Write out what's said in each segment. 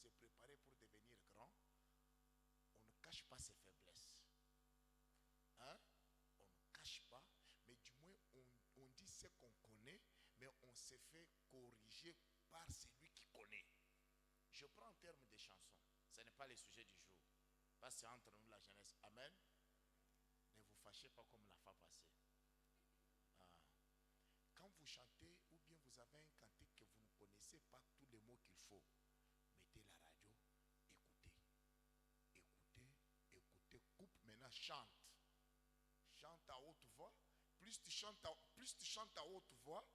se préparer pour devenir grand, on ne cache pas ses faiblesses. Hein? On ne cache pas, mais du moins on dit ce qu'on connaît, mais on se fait corriger par celui qui connaît. Je prends en termes de chansons. Ce n'est pas le sujet du jour. Parce que c'est entre nous la jeunesse. Amen. Ne vous fâchez pas comme la fois passée. Quand vous chantez ou bien vous avez un cantique que vous ne connaissez pas tous les mots qu'il faut, mettez la radio, écoutez. Écoutez, écoutez, coupe maintenant, chante. Chante à haute voix. Plus tu chantes à haute voix,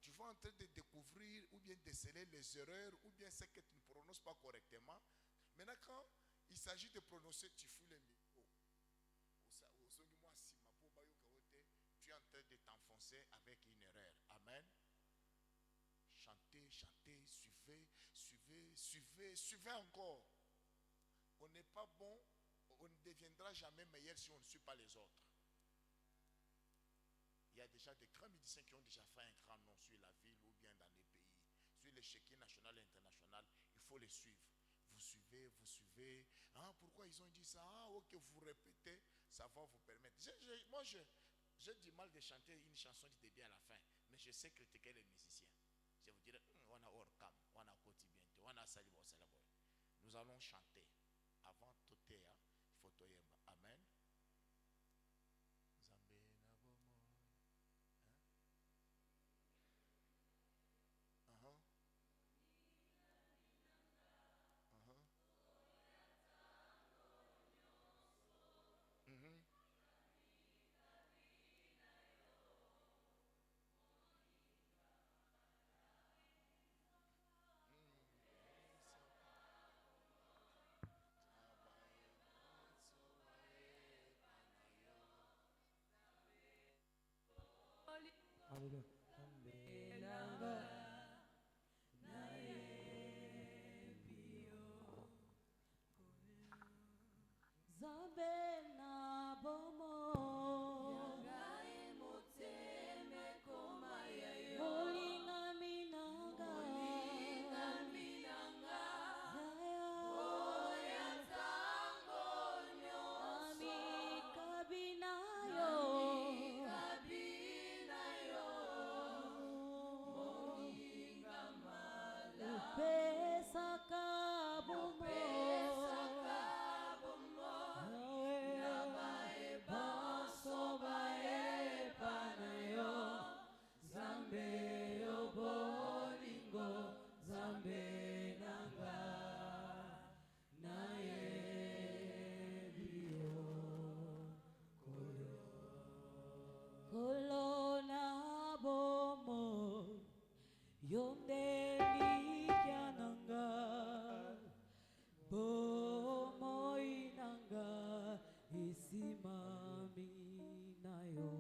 tu vas en train de découvrir ou bien déceler les erreurs ou bien ce que tu ne prononces pas correctement. Maintenant, quand il s'agit de prononcer, tu fous les micros. Tu es en train de t'enfoncer avec une erreur. Amen. Chantez, chantez, suivez, suivez, suivez, suivez encore. On n'est pas bon, on ne deviendra jamais meilleur si on ne suit pas les autres. Il y a déjà des grands musiciens qui ont déjà fait un grand nom sur la ville ou bien dans les pays. Sur l'échiquier national et international, il faut les suivre. Vous suivez, vous suivez. Ah, pourquoi ils ont dit ça? Ah, ok, vous répétez, ça va vous permettre. Moi, j'ai du mal de chanter une chanson du début à la fin, mais je sais critiquer les musiciens. Je vous dirais, on a Orkam, on a Kotibiento, on a Salibo Salaboy. Nous allons chanter. Avant tout, il faut toyemba. Amen. Zambé na bomo. Zambe na bomo Yangae moteme koma yayo Molinga minanga Molinga minanga Oya tango nyo Ami kabina yo Molinga mala Upesa kabumo Zambe yo bolingo Zambe nanga naye bio kolo na bomo yonde likyananga bomo inanga isimami nayo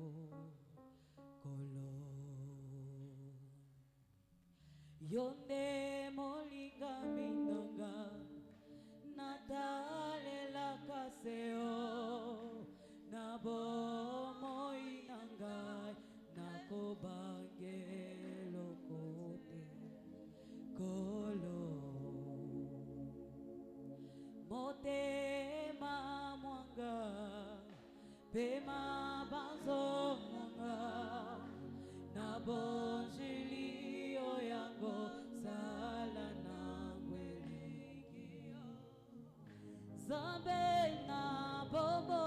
Yonde molinga minanga Natale la kaseo Nabo inanga Nakobange lokote Kolo Motema mwanga Pema banzo mwanga Nabo jilio yango Sala na ngweligio Zambe na bobo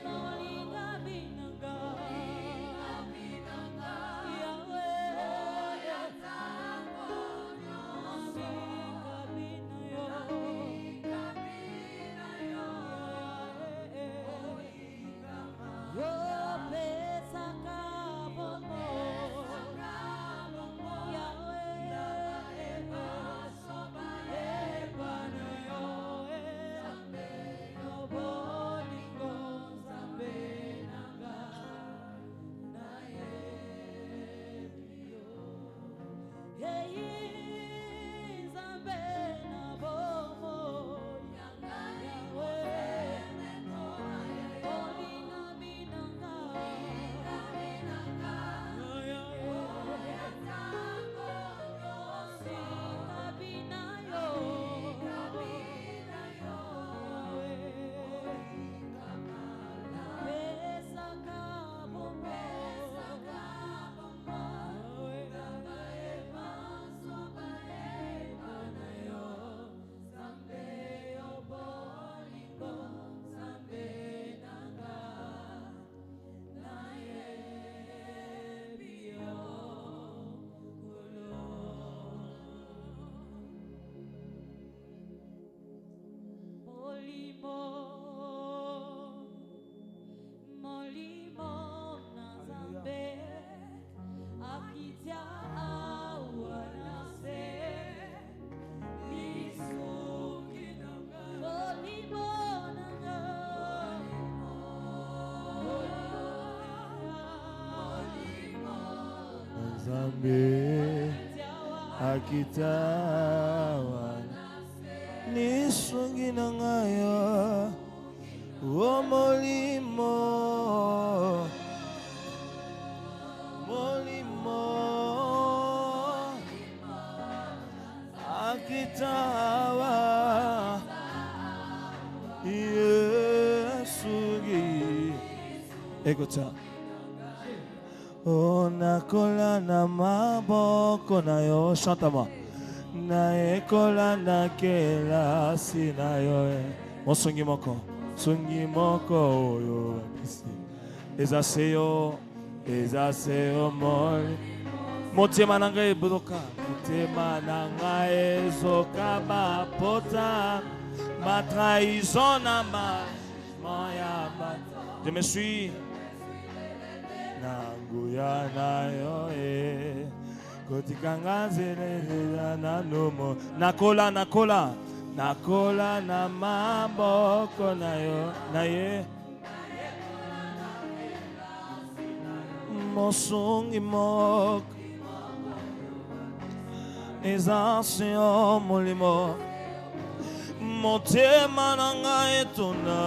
Molinga binanga Yahweh Yatango Molinga binayo Yo pesa kabomo Yahweh Zambe akitawa nisungi na ngayo o molimo akitawa Yesugi Ekota O nakola na maboko na yo chante-moi na ekola na kelasi na yo mosungi moko oyo ezaseyo moli motema na ngai ebloka motema na ngai ezoka bapota matrahison na majement ya bata je me suis nanguya na yo kotikanga nzela na nomo nakola na maboko na yo na ye mosungi moko ezasio molimo motema na ngai etona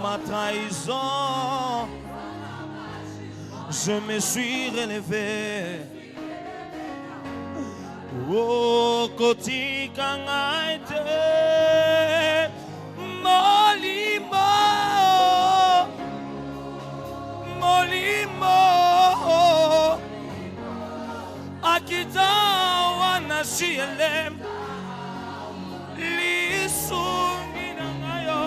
ma trahison je me suis relevé oh kotika ngai te molimo akitawa na shielem lisungi na ngayo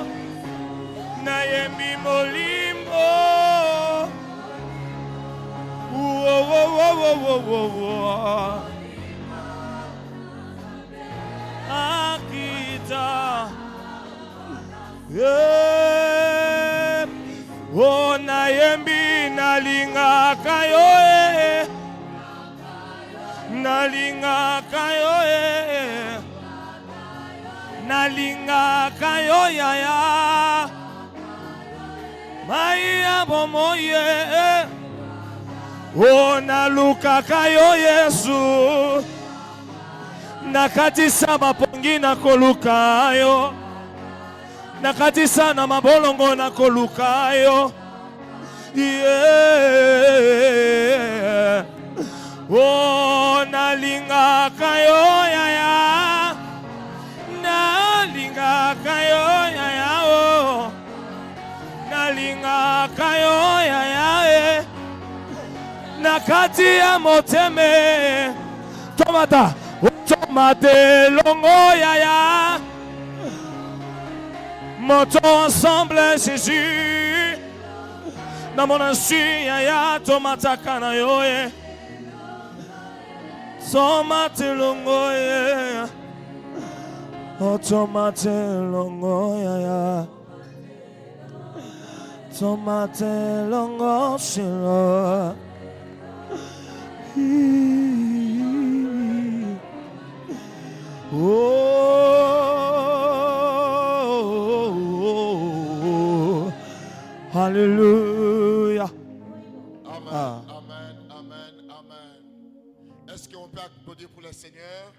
na yembi molimo akita o na yembi nalingaka yo nalingaka yo yaya maya bomoye o nalukaka yo Yesu nakatisa mapongi na koluka yo nakatisa na mabolongo na koluka yo yeah. Oh nalingaka yo yaya nalingaka yo yaya oh nalingaka yo yaya nakati ya moteme tomate longo yaya moto ensemble Jésus na mon insu yaya tomate kana yo tomate longo yaya tomate longo yaya tomate longo shilo oh, Alléluia. Amen, amen, amen, amen. Est-ce qu'on peut applaudir pour le Seigneur?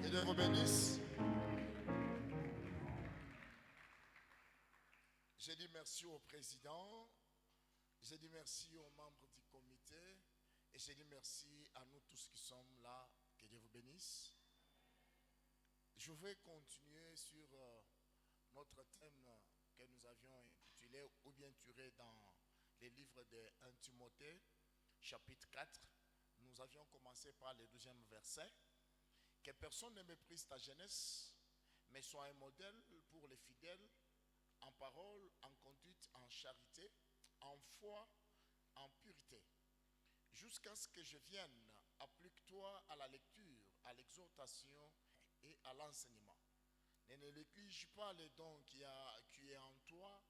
Que Dieu vous bénisse. J'ai dit merci au président, j'ai dit merci aux membres du comité et j'ai dit merci à nous tous qui sommes là. Que Dieu vous bénisse. Je vais continuer sur notre thème que nous avions intitulé ou bien tiré dans les livres de 1 Timothée, chapitre 4. Nous avions commencé par le 12e verset. Que personne ne méprise ta jeunesse, mais sois un modèle pour les fidèles, en parole, en conduite, en charité, en foi, en pureté. Jusqu'à ce que je vienne, applique-toi à la lecture, à l'exhortation et à l'enseignement. Ne néglige pas les dons qui est en toi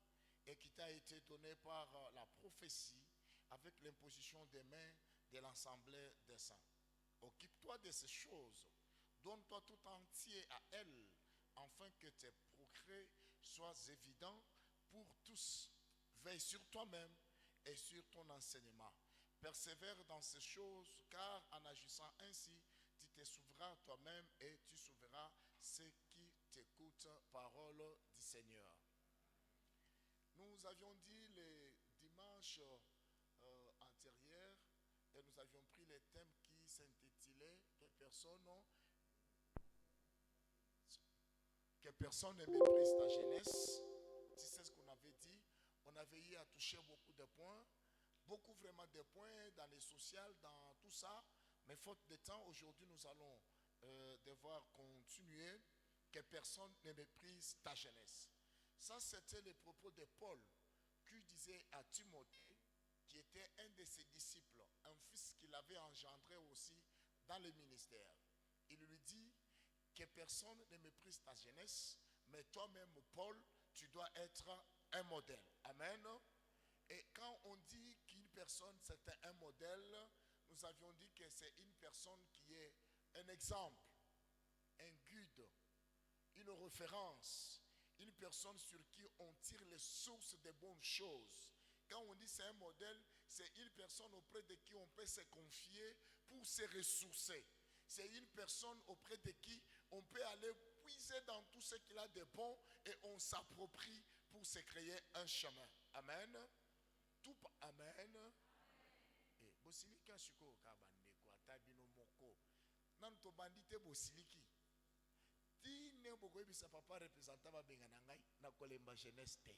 et qui t'a été donné par la prophétie avec l'imposition des mains de l'assemblée des saints. Occupe-toi de ces choses, donne-toi tout entier à elles, afin que tes progrès soient évidents pour tous. Veille sur toi-même et sur ton enseignement. Persévère dans ces choses, car en agissant ainsi, tu te sauveras toi-même et tu sauveras ceux qui t'écoutent, parole du Seigneur. Nous avions dit les dimanches antérieurs, et nous avions pris les thèmes qui s'intitulaient que personne ne méprise ta jeunesse. Tu sais ce qu'on avait dit. On avait eu à toucher beaucoup de points, beaucoup vraiment de points dans les sociales, dans tout ça. Mais faute de temps, aujourd'hui nous allons devoir continuer. Que personne ne méprise ta jeunesse. Ça, c'était les propos de Paul qui disait à Timothée, qui était un de ses disciples, un fils qu'il avait engendré aussi dans le ministère. Il lui dit que personne ne méprise ta jeunesse, mais toi-même, Paul, tu dois être un modèle. Amen. Et quand on dit qu'une personne c'est un modèle, nous avions dit que c'est une personne qui est un exemple, un guide, une référence, une personne sur qui on tire les sources de bonnes choses. Quand on dit c'est un modèle, c'est une personne auprès de qui on peut se confier pour se ressourcer. C'est une personne auprès de qui on peut aller puiser dans tout ce qu'il a de bon et on s'approprie pour se créer un chemin. Amen. Tout amen. Et bosiliki asiko kabande kwa tabino moko. Nanto bandite bosiliki. Ti ne boko ebisa papa représentant ba bengana ngai na kolemba jeunesse te.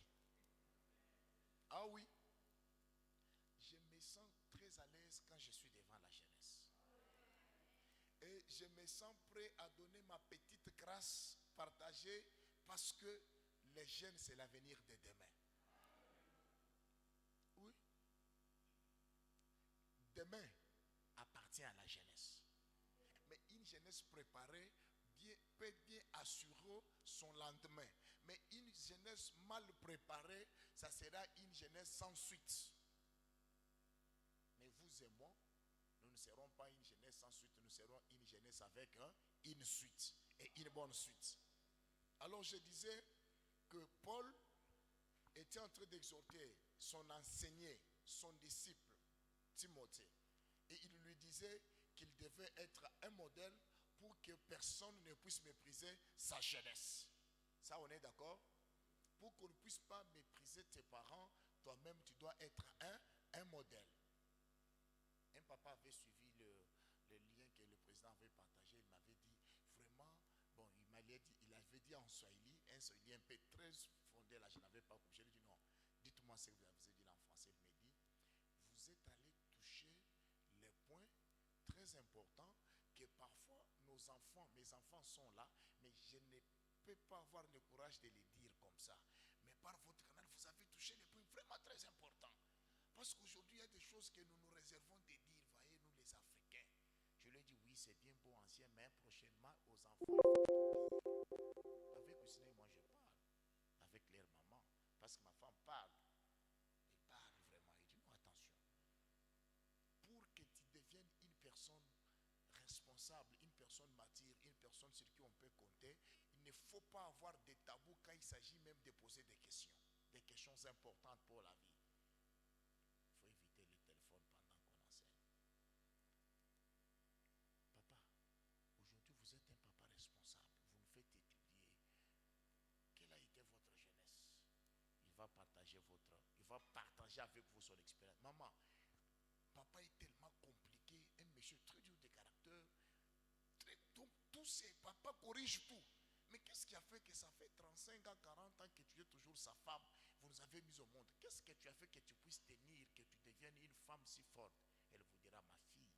Ah oui. Je me sens très à l'aise quand je suis devant la jeunesse. Et je me sens prêt à donner ma petite grâce partagée parce que les jeunes, c'est l'avenir de demain. Oui. Demain appartient à la jeunesse. Mais une jeunesse préparée peut bien assurer son lendemain. Mais une jeunesse mal préparée, ça sera une jeunesse sans suite. Mais vous et moi, nous ne serons pas une jeunesse sans suite, nous serons une jeunesse avec une suite et une bonne suite. Alors je disais que Paul était en train d'exhorter son enseigné, son disciple, Timothée. Et il lui disait qu'il devait être un modèle pour que personne ne puisse mépriser sa jeunesse. Ça, on est d'accord? Pour qu'on ne puisse pas mépriser tes parents, toi-même, tu dois être un modèle. Un papa avait suivi le lien que le président avait partagé. Il m'avait dit, vraiment, bon, il avait dit en Swahili, un Swahili un peu très fondé, là, je n'avais pas compris. Je lui ai dit, non, dites-moi ce que vous avez dit en français. Il m'a dit, vous êtes allé toucher les points très importants que parfois nos enfants, mes enfants sont là, mais je ne peux pas avoir le courage de les dire comme ça. Mais par votre canal, vous avez touché les points vraiment très importants. Parce qu'aujourd'hui, il y a des choses que nous nous réservons de dire, voyez, nous les Africains. Je lui ai dit, oui, c'est bien beau, ancien, mais prochainement, aux enfants, il faut tout dire. Avec Ousine, moi, je parle. Avec leur maman. Parce que ma femme parle. Elle parle vraiment. Elle dit, non, attention. Pour que tu deviennes une personne responsable, une personne mature, une personne sur qui on peut compter, il ne faut pas avoir de tabous quand il s'agit même de poser des questions importantes pour la vie. Il faut éviter le téléphone pendant qu'on enseigne. Papa, aujourd'hui vous êtes un papa responsable, vous me faites étudier. Quelle a été votre jeunesse? Il va partager avec vous son expérience. Maman, papa est tellement compliqué, un monsieur très dur de caractère. Donc tous ces papas corrigent tout. Mais qu'est-ce qui a fait que ça fait 35 ans, 40 ans que tu es toujours sa femme? Vous nous avez mis au monde. Qu'est-ce que tu as fait que tu puisses tenir, que tu deviennes une femme si forte? Elle vous dira, ma fille,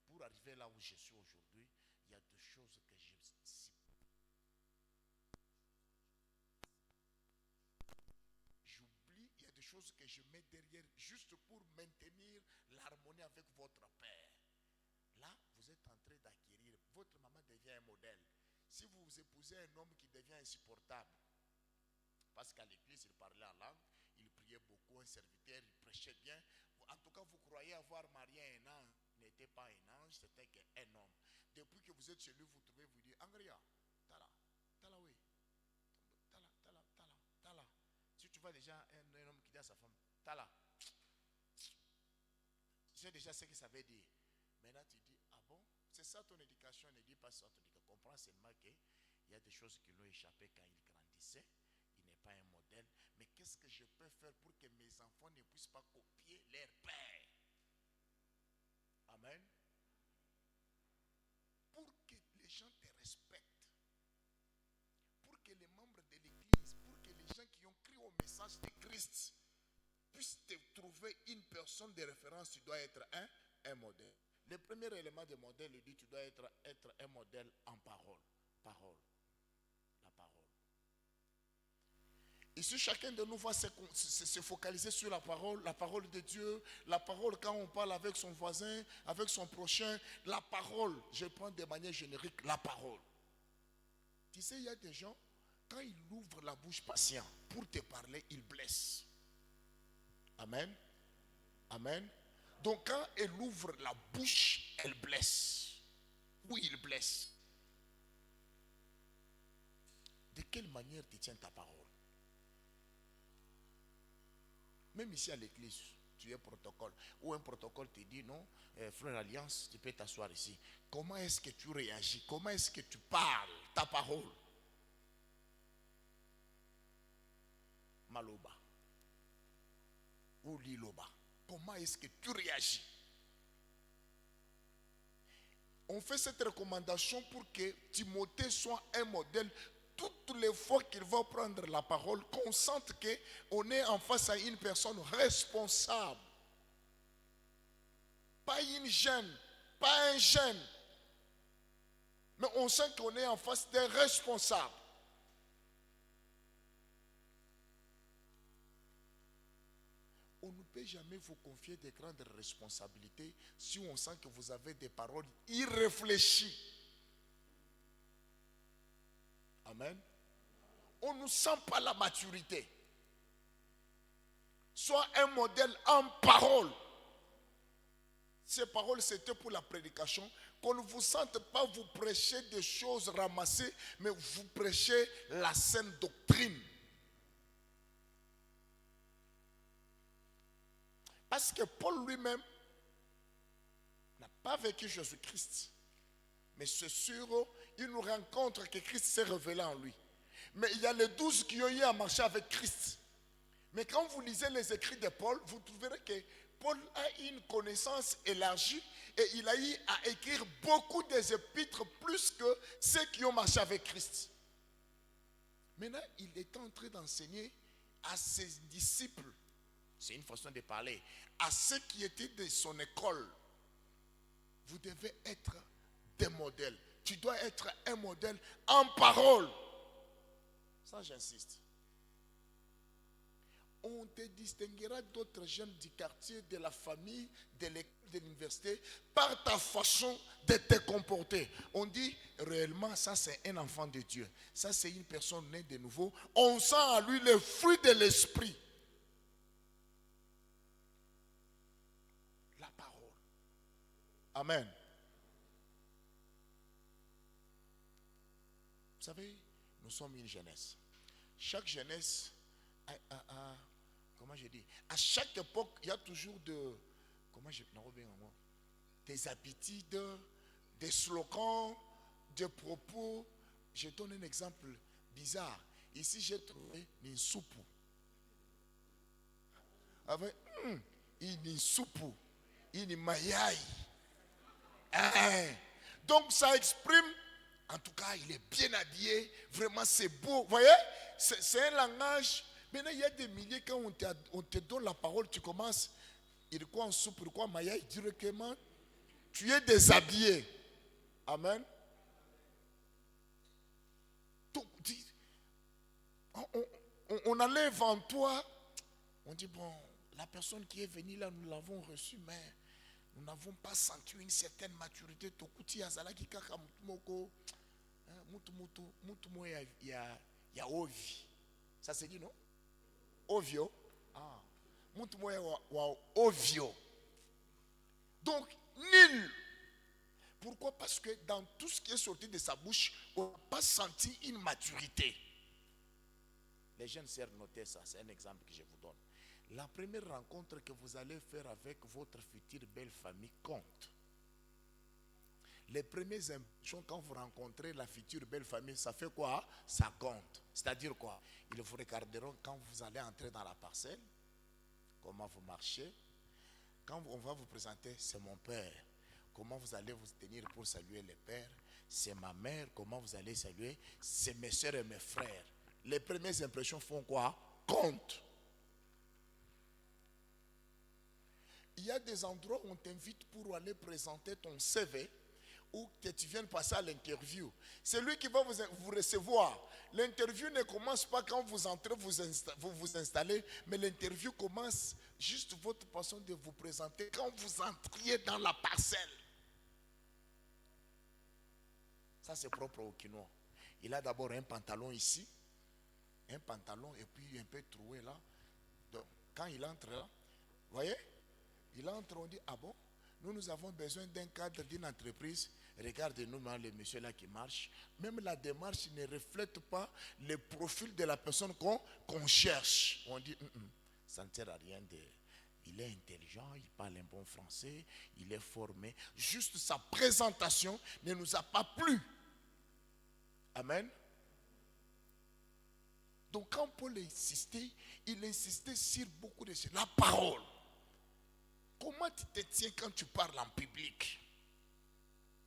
pour arriver là où je suis aujourd'hui, il y a des choses que j'oublie, il y a des choses que je mets derrière juste pour maintenir l'harmonie avec votre père. Là, vous êtes en train d'acquérir, votre maman devient un modèle. Si vous vous épousez un homme qui devient insupportable, parce qu'à l'église, il parlait en langue, il priait beaucoup, un serviteur, il prêchait bien. En tout cas, vous croyez avoir marié un ange, n'était pas un ange, c'était un homme. Depuis que vous êtes chez lui, vous trouvez, vous dites, Angria, tala, oui, tala. Si tu vois déjà un homme qui dit à sa femme, tala, Tu sais déjà ce que ça veut dire. Maintenant tu dis, ah bon, c'est ça ton éducation? Ne dis pas ça, ton éducation. Comprends seulement qu'il y a des choses qui l'ont échappé quand il grandissait. Il n'est pas un modèle. Mais qu'est-ce que je peux faire pour que mes enfants ne puissent pas copier leur père? Amen. Pour que les gens te respectent, pour que les membres de l'église, pour que les gens qui ont cru au message de Christ puissent te trouver une personne de référence, tu dois être un modèle. Le premier élément de modèle, il dit, tu dois être un modèle en parole. Parole. La parole. Ici, chacun de nous va se focaliser sur la parole de Dieu, la parole quand on parle avec son voisin, avec son prochain, la parole, je prends de manière générique, la parole. Tu sais, il y a des gens, quand ils ouvrent la bouche patient pour te parler, ils blessent. Amen. Amen. Donc quand elle ouvre la bouche, elle blesse. Oui, il blesse. De quelle manière tu tiens ta parole? Même ici à l'église, tu es protocole. Ou un protocole te dit non, frère Alliance, tu peux t'asseoir ici. Comment est-ce que tu réagis? Comment est-ce que tu parles ta parole? Maloba. Ou Liloba. Comment est-ce que tu réagis? On fait cette recommandation pour que Timothée soit un modèle. Toutes les fois qu'il va prendre la parole, qu'on sente qu'on est en face à une personne responsable. Pas une jeune, pas un jeune. Mais on sent qu'on est en face d'un responsable. On ne peut jamais vous confier de grandes responsabilités si on sent que vous avez des paroles irréfléchies. Amen. On ne sent pas la maturité. Sois un modèle en parole. Ces paroles, c'était pour la prédication. Qu'on ne vous sente pas vous prêcher des choses ramassées, mais vous prêchez la saine doctrine. Parce que Paul lui-même n'a pas vécu Jésus-Christ. Mais c'est sûr, il nous rencontre que Christ s'est révélé en lui. Mais il y a les 12 qui ont eu à marcher avec Christ. Mais quand vous lisez les écrits de Paul, vous trouverez que Paul a une connaissance élargie et il a eu à écrire beaucoup des épîtres plus que ceux qui ont marché avec Christ. Maintenant, il est en train d'enseigner à ses disciples, c'est une façon de parler, à ceux qui étaient de son école. Vous devez être des modèles. Tu dois être un modèle en parole. Ça, j'insiste. On te distinguera d'autres jeunes du quartier, de la famille, de l'école, de l'université, par ta façon de te comporter. On dit réellement, ça c'est un enfant de Dieu. Ça c'est une personne née de nouveau. On sent à lui le fruit de l'esprit. La parole. Amen. Vous savez, nous sommes une jeunesse. Chaque jeunesse comment je dis, à chaque époque, il y a toujours des habitudes, des slogans, des propos. Je donne un exemple bizarre. Ici, j'ai trouvé une soupe. Avec une soupe, une mayaï. Donc, ça exprime, en tout cas, il est bien habillé. Vraiment, c'est beau. Vous voyez, c'est un langage. Maintenant, il y a des milliers, quand on te donne la parole, tu commences, il quoi en soupe, il quoi en mayaï, directement, tu es déshabillé. Amen. Donc, on enlève en toi, on dit, bon, la personne qui est venue là, nous l'avons reçue, mais nous n'avons pas senti une certaine maturité. Tokuti azala ki kaka moko, mutu mo ya ovi. Ça se dit, non? Ovio. Ah. Mutu mo ya wa ovio. Donc, nul. Pourquoi? Parce que dans tout ce qui est sorti de sa bouche, on n'a pas senti une maturité. Les jeunes sœurs, notez ça, c'est un exemple que je vous donne. La première rencontre que vous allez faire avec votre future belle famille compte. Les premières impressions quand vous rencontrez la future belle famille, ça fait quoi? Ça compte. C'est-à-dire quoi? Ils vous regarderont quand vous allez entrer dans la parcelle, comment vous marchez. Quand on va vous présenter, c'est mon père. Comment vous allez vous tenir pour saluer les pères? C'est ma mère. Comment vous allez saluer? C'est mes soeurs et mes frères. Les premières impressions font quoi? Compte. Il y a des endroits où on t'invite pour aller présenter ton CV ou que tu viennes passer à l'interview. C'est lui qui va vous recevoir. L'interview ne commence pas quand vous entrez, vous vous installez, mais l'interview commence juste votre façon de vous présenter quand vous entriez dans la parcelle. Ça, c'est propre au Quinois. Il a d'abord un pantalon ici, un pantalon et puis un peu troué là. Donc, quand il entre là, vous voyez, il entre, on dit, ah bon, nous avons besoin d'un cadre d'une entreprise. Regardez-nous, le monsieur là qui marche. Même la démarche ne reflète pas le profil de la personne qu'on cherche. On dit, ça ne sert à rien de... Il est intelligent, il parle un bon français, il est formé. Juste sa présentation ne nous a pas plu. Amen. Donc quand Paul insistait, il insistait sur beaucoup de choses. La parole. Comment tu te tiens quand tu parles en public?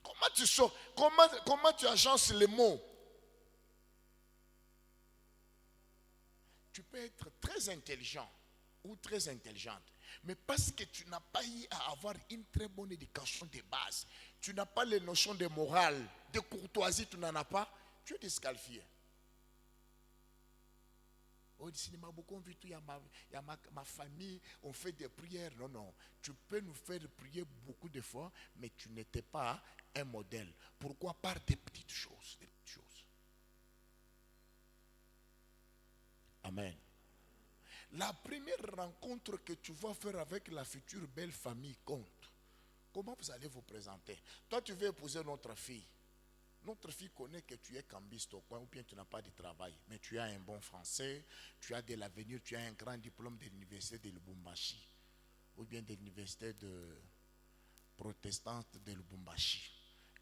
Comment tu sors? Comment tu agences les mots? Tu peux être très intelligent ou très intelligente, mais parce que tu n'as pas eu à avoir une très bonne éducation de base, tu n'as pas les notions de morale, de courtoisie, tu n'en as pas, tu es disqualifié. Au cinéma, beaucoup ont vu tout, il y a ma famille, on fait des prières. Non, non. Tu peux nous faire prier beaucoup de fois, mais tu n'étais pas un modèle. Pourquoi? Par des petites choses. Des petites choses. Amen. La première rencontre que tu vas faire avec la future belle famille compte. Comment vous allez vous présenter? Toi, tu veux épouser notre fille. Notre fille connaît que tu es cambiste au coin ou bien tu n'as pas de travail. Mais tu as un bon français, tu as de l'avenir, tu as un grand diplôme de l'université de Lubumbashi. Ou bien de l'université protestante de Lubumbashi.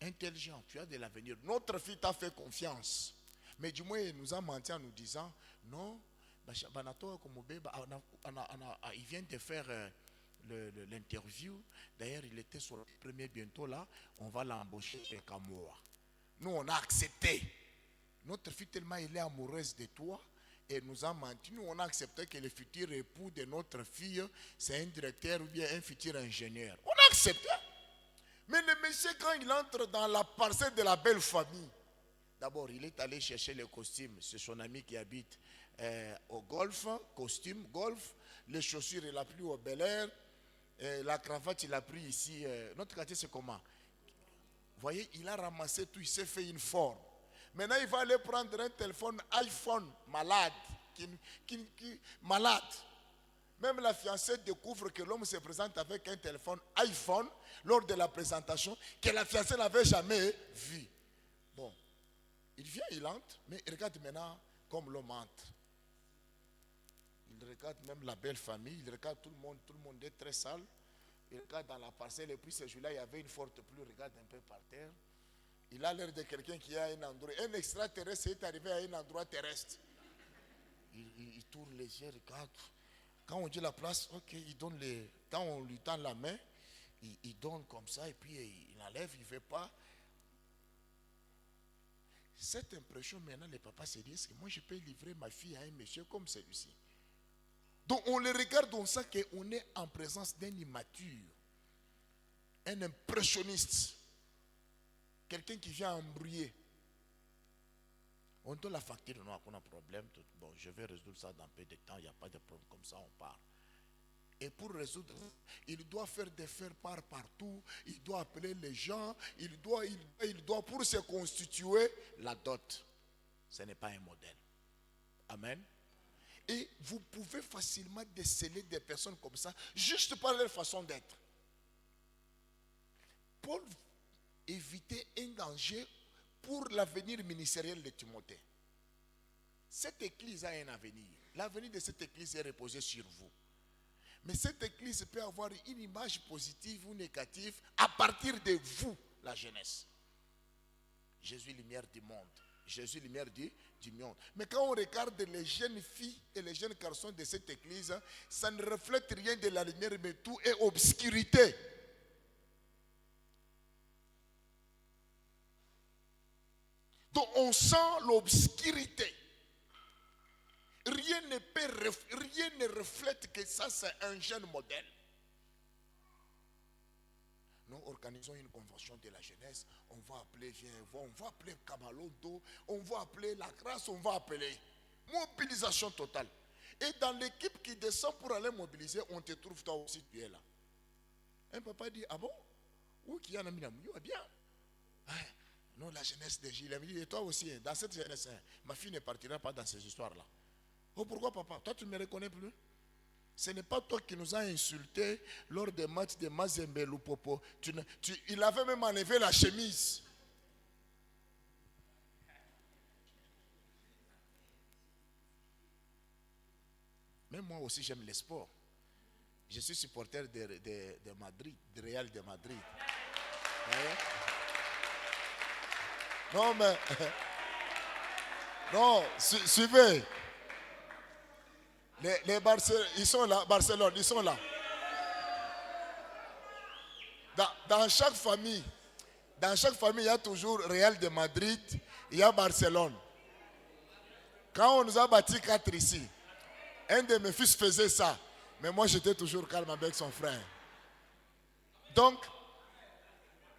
Intelligent, tu as de l'avenir. Notre fille t'a fait confiance. Mais du moins, il nous a menti en nous disant, non, il vient de faire l'interview. D'ailleurs, il était sur le premier bientôt là. On va l'embaucher avec moi. Nous, on a accepté. Notre fille, tellement elle est amoureuse de toi, et nous a menti. Nous, on a accepté que le futur époux de notre fille, c'est un directeur ou bien un futur ingénieur. On a accepté. Mais le monsieur, quand il entre dans la parcelle de la belle famille, d'abord, il est allé chercher le costume. C'est son ami qui habite au golf, costume, golf. Les chaussures, il a pris au Bel Air. La cravate, il a pris ici. Notre quartier, c'est comment? Vous voyez, il a ramassé tout, il s'est fait une forme. Maintenant, il va aller prendre un téléphone iPhone malade. Malade. Même la fiancée découvre que l'homme se présente avec un téléphone iPhone lors de la présentation que la fiancée n'avait jamais vu. Bon, il vient, il entre, mais regarde maintenant comme l'homme entre. Il regarde même la belle famille, il regarde tout le monde est très sale. Il regarde dans la parcelle et puis ce jour-là, il y avait une forte pluie, il regarde un peu par terre. Il a l'air de quelqu'un qui a un endroit. Un extraterrestre est arrivé à un endroit terrestre. Il tourne les yeux, regarde. Quand on dit la place, ok, il donne quand on lui tend la main, il donne comme ça et puis il enlève, il ne veut pas. Cette impression, maintenant, les papas se disent que moi, je peux livrer ma fille à un monsieur comme celui-ci. Donc on le regarde, on sent qu'on est en présence d'un immature, un impressionniste, quelqu'un qui vient embrouiller. On donne la facture, non, on a un problème. Bon, je vais résoudre ça dans peu de temps, il n'y a pas de problème, comme ça on part. Et pour résoudre, il doit faire des faire-part partout, il doit appeler les gens, il doit pour se constituer la dot. Ce n'est pas un modèle. Amen. Et vous pouvez facilement déceler des personnes comme ça, juste par leur façon d'être. Paul évitait un danger pour l'avenir ministériel de Timothée. Cette église a un avenir. L'avenir de cette église est reposé sur vous. Mais cette église peut avoir une image positive ou négative à partir de vous, la jeunesse. Jésus, lumière du monde. Jésus, lumière du monde. Mais quand on regarde les jeunes filles et les jeunes garçons de cette église, ça ne reflète rien de la lumière, mais tout est obscurité. Donc on sent l'obscurité. Rien ne reflète que ça c'est un jeune modèle. Nous organisons une convention de la jeunesse. On va appeler on va appeler Kamalondo, on va appeler La Grâce, on va appeler mobilisation totale. Et dans l'équipe qui descend pour aller mobiliser, on te trouve toi aussi, tu es là. Un papa dit, ah bon? Où qui a un ami? Bien. Non, la jeunesse de Gilles, il dit, toi aussi, dans cette jeunesse, ma fille ne partira pas dans ces histoires-là. Oh, pourquoi papa? Toi, tu ne me reconnais plus? Ce n'est pas toi qui nous as insultés lors des matchs de Mazembe Lupopo. Il avait même enlevé la chemise. Même moi aussi, j'aime les sports. Je suis supporter de Madrid, de Real de Madrid. Non, mais... Non, suivez. Les Barcelone, ils sont là, Barcelone, ils sont là. Dans chaque famille, il y a toujours Real de Madrid, il y a Barcelone. Quand on nous a battu 4 ici, un de mes fils faisait ça. Mais moi, j'étais toujours calme avec son frère. Donc,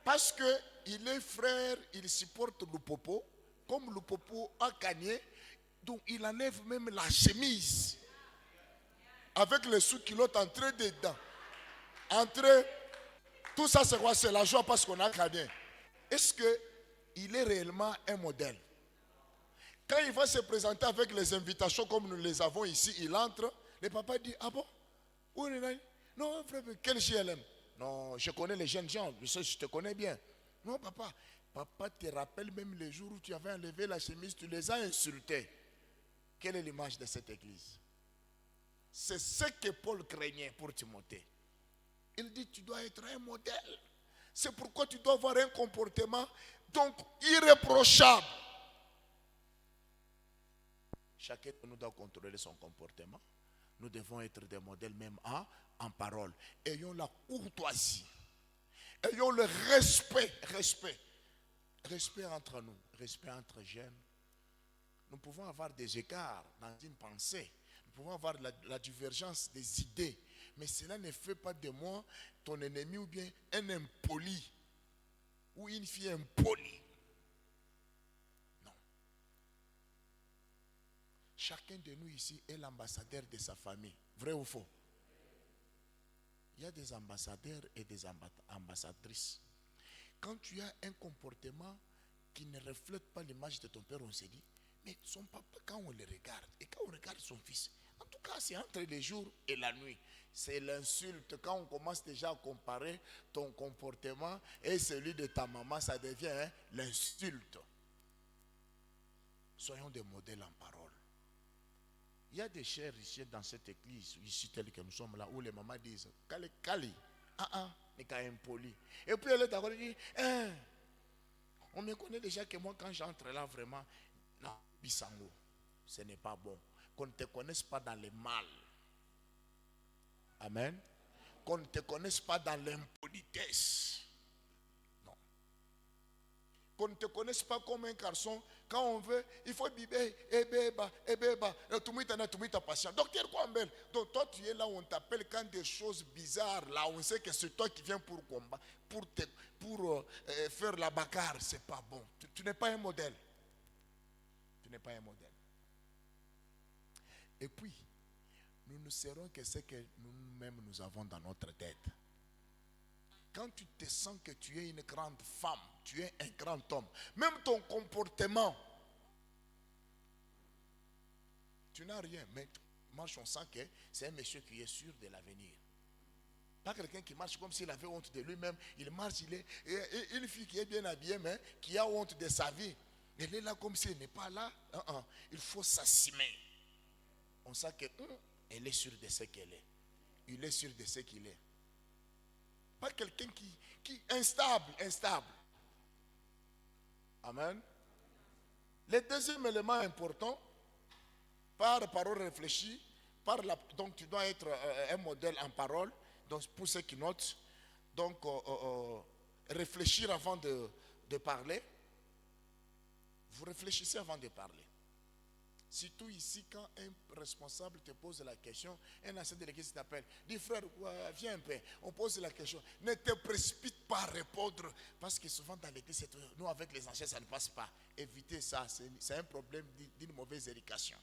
parce qu'il est frère, il supporte Lupopo. Comme Lupopo a gagné, donc il enlève même la chemise. Avec les sous-culottes entrés dedans. Tout ça, c'est quoi? C'est la joie parce qu'on a gagné. Est-ce qu'il est réellement un modèle? Quand il va se présenter avec les invitations comme nous les avons ici, il entre. Le papa dit, ah bon? Où est le... Non, frère, quel GLM? Non, je connais les jeunes gens, je te connais bien. Non, papa. Papa te rappelle même les jours où tu avais enlevé la chemise, tu les as insultés. Quelle est l'image de cette église? C'est ce que Paul craignait pour Timothée. Il dit, tu dois être un modèle. C'est pourquoi tu dois avoir un comportement donc irréprochable. Chacun de nous doit contrôler son comportement. Nous devons être des modèles même en parole. Ayons la courtoisie. Ayons le respect. Respect entre nous. Respect entre jeunes. Nous pouvons avoir des écarts dans une pensée. Nous pouvons avoir la divergence des idées. Mais cela ne fait pas de moi ton ennemi ou bien un impoli. Ou une fille impolie. Non. Chacun de nous ici est l'ambassadeur de sa famille. Vrai ou faux? Il y a des ambassadeurs et des ambassadrices. Quand tu as un comportement qui ne reflète pas l'image de ton père, on se dit, mais son papa, quand on le regarde, et quand on regarde son fils, en tout cas, c'est entre les jours et la nuit. C'est l'insulte. Quand on commence déjà à comparer ton comportement et celui de ta maman, ça devient l'insulte. Soyons des modèles en parole. Il y a des chers ici dans cette église, ici telle que nous sommes là, où les mamans disent, Kali, mais quand impoli. Et puis elle est d'accord, elle dit, on me connaît déjà que moi, quand j'entre là, vraiment, non, Bissango, ce n'est pas bon. Qu'on ne te connaisse pas dans le mal. Amen. Qu'on ne te connaisse pas dans l'impolitesse. Non. Qu'on ne te connaisse pas comme un garçon. Quand on veut, il faut bibé, ebeba, tout le monde patient. Docteur Kwambel, donc toi tu es là où on t'appelle quand des choses bizarres, là on sait que c'est toi qui viens pour combat, pour faire la bagarre, c'est pas bon. Tu n'es pas un modèle. Tu n'es pas un modèle. Et puis, nous ne serons que ce que nous-mêmes nous avons dans notre tête. Quand tu te sens que tu es une grande femme, tu es un grand homme, même ton comportement, tu n'as rien, mais marche, on sent que c'est un monsieur qui est sûr de l'avenir. Pas quelqu'un qui marche comme s'il avait honte de lui-même. Il marche, il est une fille qui est bien habillée, mais qui a honte de sa vie. Elle est là comme si elle n'est pas là. Il faut s'assumer. On sent qu'elle est sûre de ce qu'elle est. il est sûr de ce qu'il est. Pas quelqu'un qui est instable. Amen. Le deuxième élément important, par parole réfléchie, donc tu dois être un modèle en parole, donc pour ceux qui notent, donc réfléchir avant de parler. Vous réfléchissez avant de parler. Surtout ici, quand un responsable te pose la question, un ancien de l'église t'appelle, dis frère, viens un peu, on pose la question. Ne te précipite pas à répondre, parce que souvent dans l'église, nous avec les anciens, ça ne passe pas. Évitez ça, c'est un problème d'une mauvaise éducation.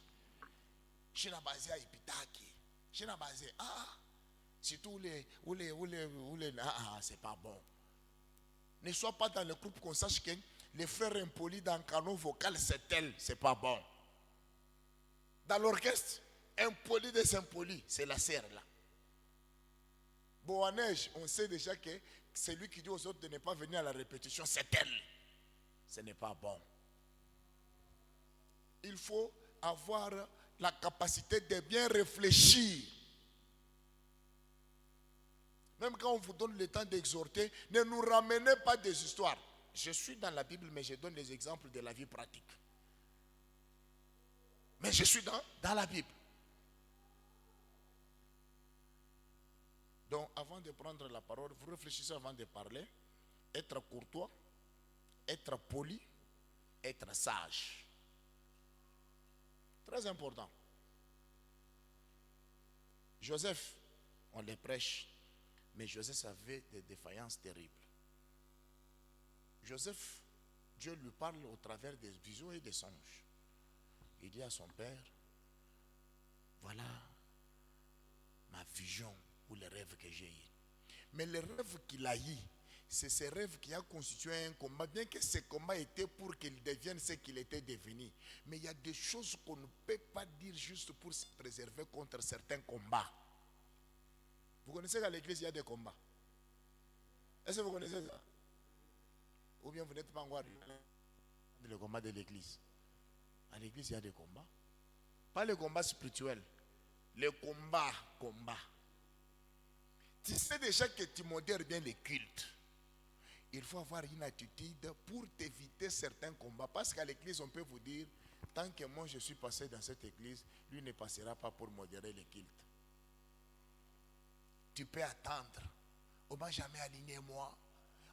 Je n'ai basé à Ipitaki, je n'ai basé surtout c'est pas bon. Ne sois pas dans le groupe qu'on sache que les frères impolis dans le canon vocal, c'est tel, c'est pas bon. Dans l'orchestre, impoli des impolis, c'est la serre là. Bon, à neige, on sait déjà que c'est lui qui dit aux autres de ne pas venir à la répétition, c'est elle. Ce n'est pas bon. Il faut avoir la capacité de bien réfléchir. Même quand on vous donne le temps d'exhorter, ne nous ramenez pas des histoires. Je suis dans la Bible, mais je donne des exemples de la vie pratique. Mais je suis dans la Bible. Donc, avant de prendre la parole, vous réfléchissez avant de parler. Être courtois, être poli, être sage. Très important. Joseph, on les prêche, mais Joseph avait des défaillances terribles. Joseph, Dieu lui parle au travers des visions et des songes. Il dit à son père, voilà ma vision ou les rêves que j'ai eus. Mais les rêves qu'il a eus, c'est ces rêves qui ont constitué un combat, bien que ce combat était pour qu'il devienne ce qu'il était devenu. Mais il y a des choses qu'on ne peut pas dire juste pour se préserver contre certains combats. Vous connaissez qu'à l'église, il y a des combats. Est-ce que vous connaissez ça? Ou bien vous n'êtes pas encore le combat de l'église. À l'église, il y a des combats. Pas les combats spirituels. Les combats. Tu sais déjà que tu modères bien les cultes. Il faut avoir une attitude pour t'éviter certains combats. Parce qu'à l'église, on peut vous dire, tant que moi je suis passé dans cette église, lui ne passera pas pour modérer les cultes. Tu peux attendre. On ne m'a jamais aligné moi.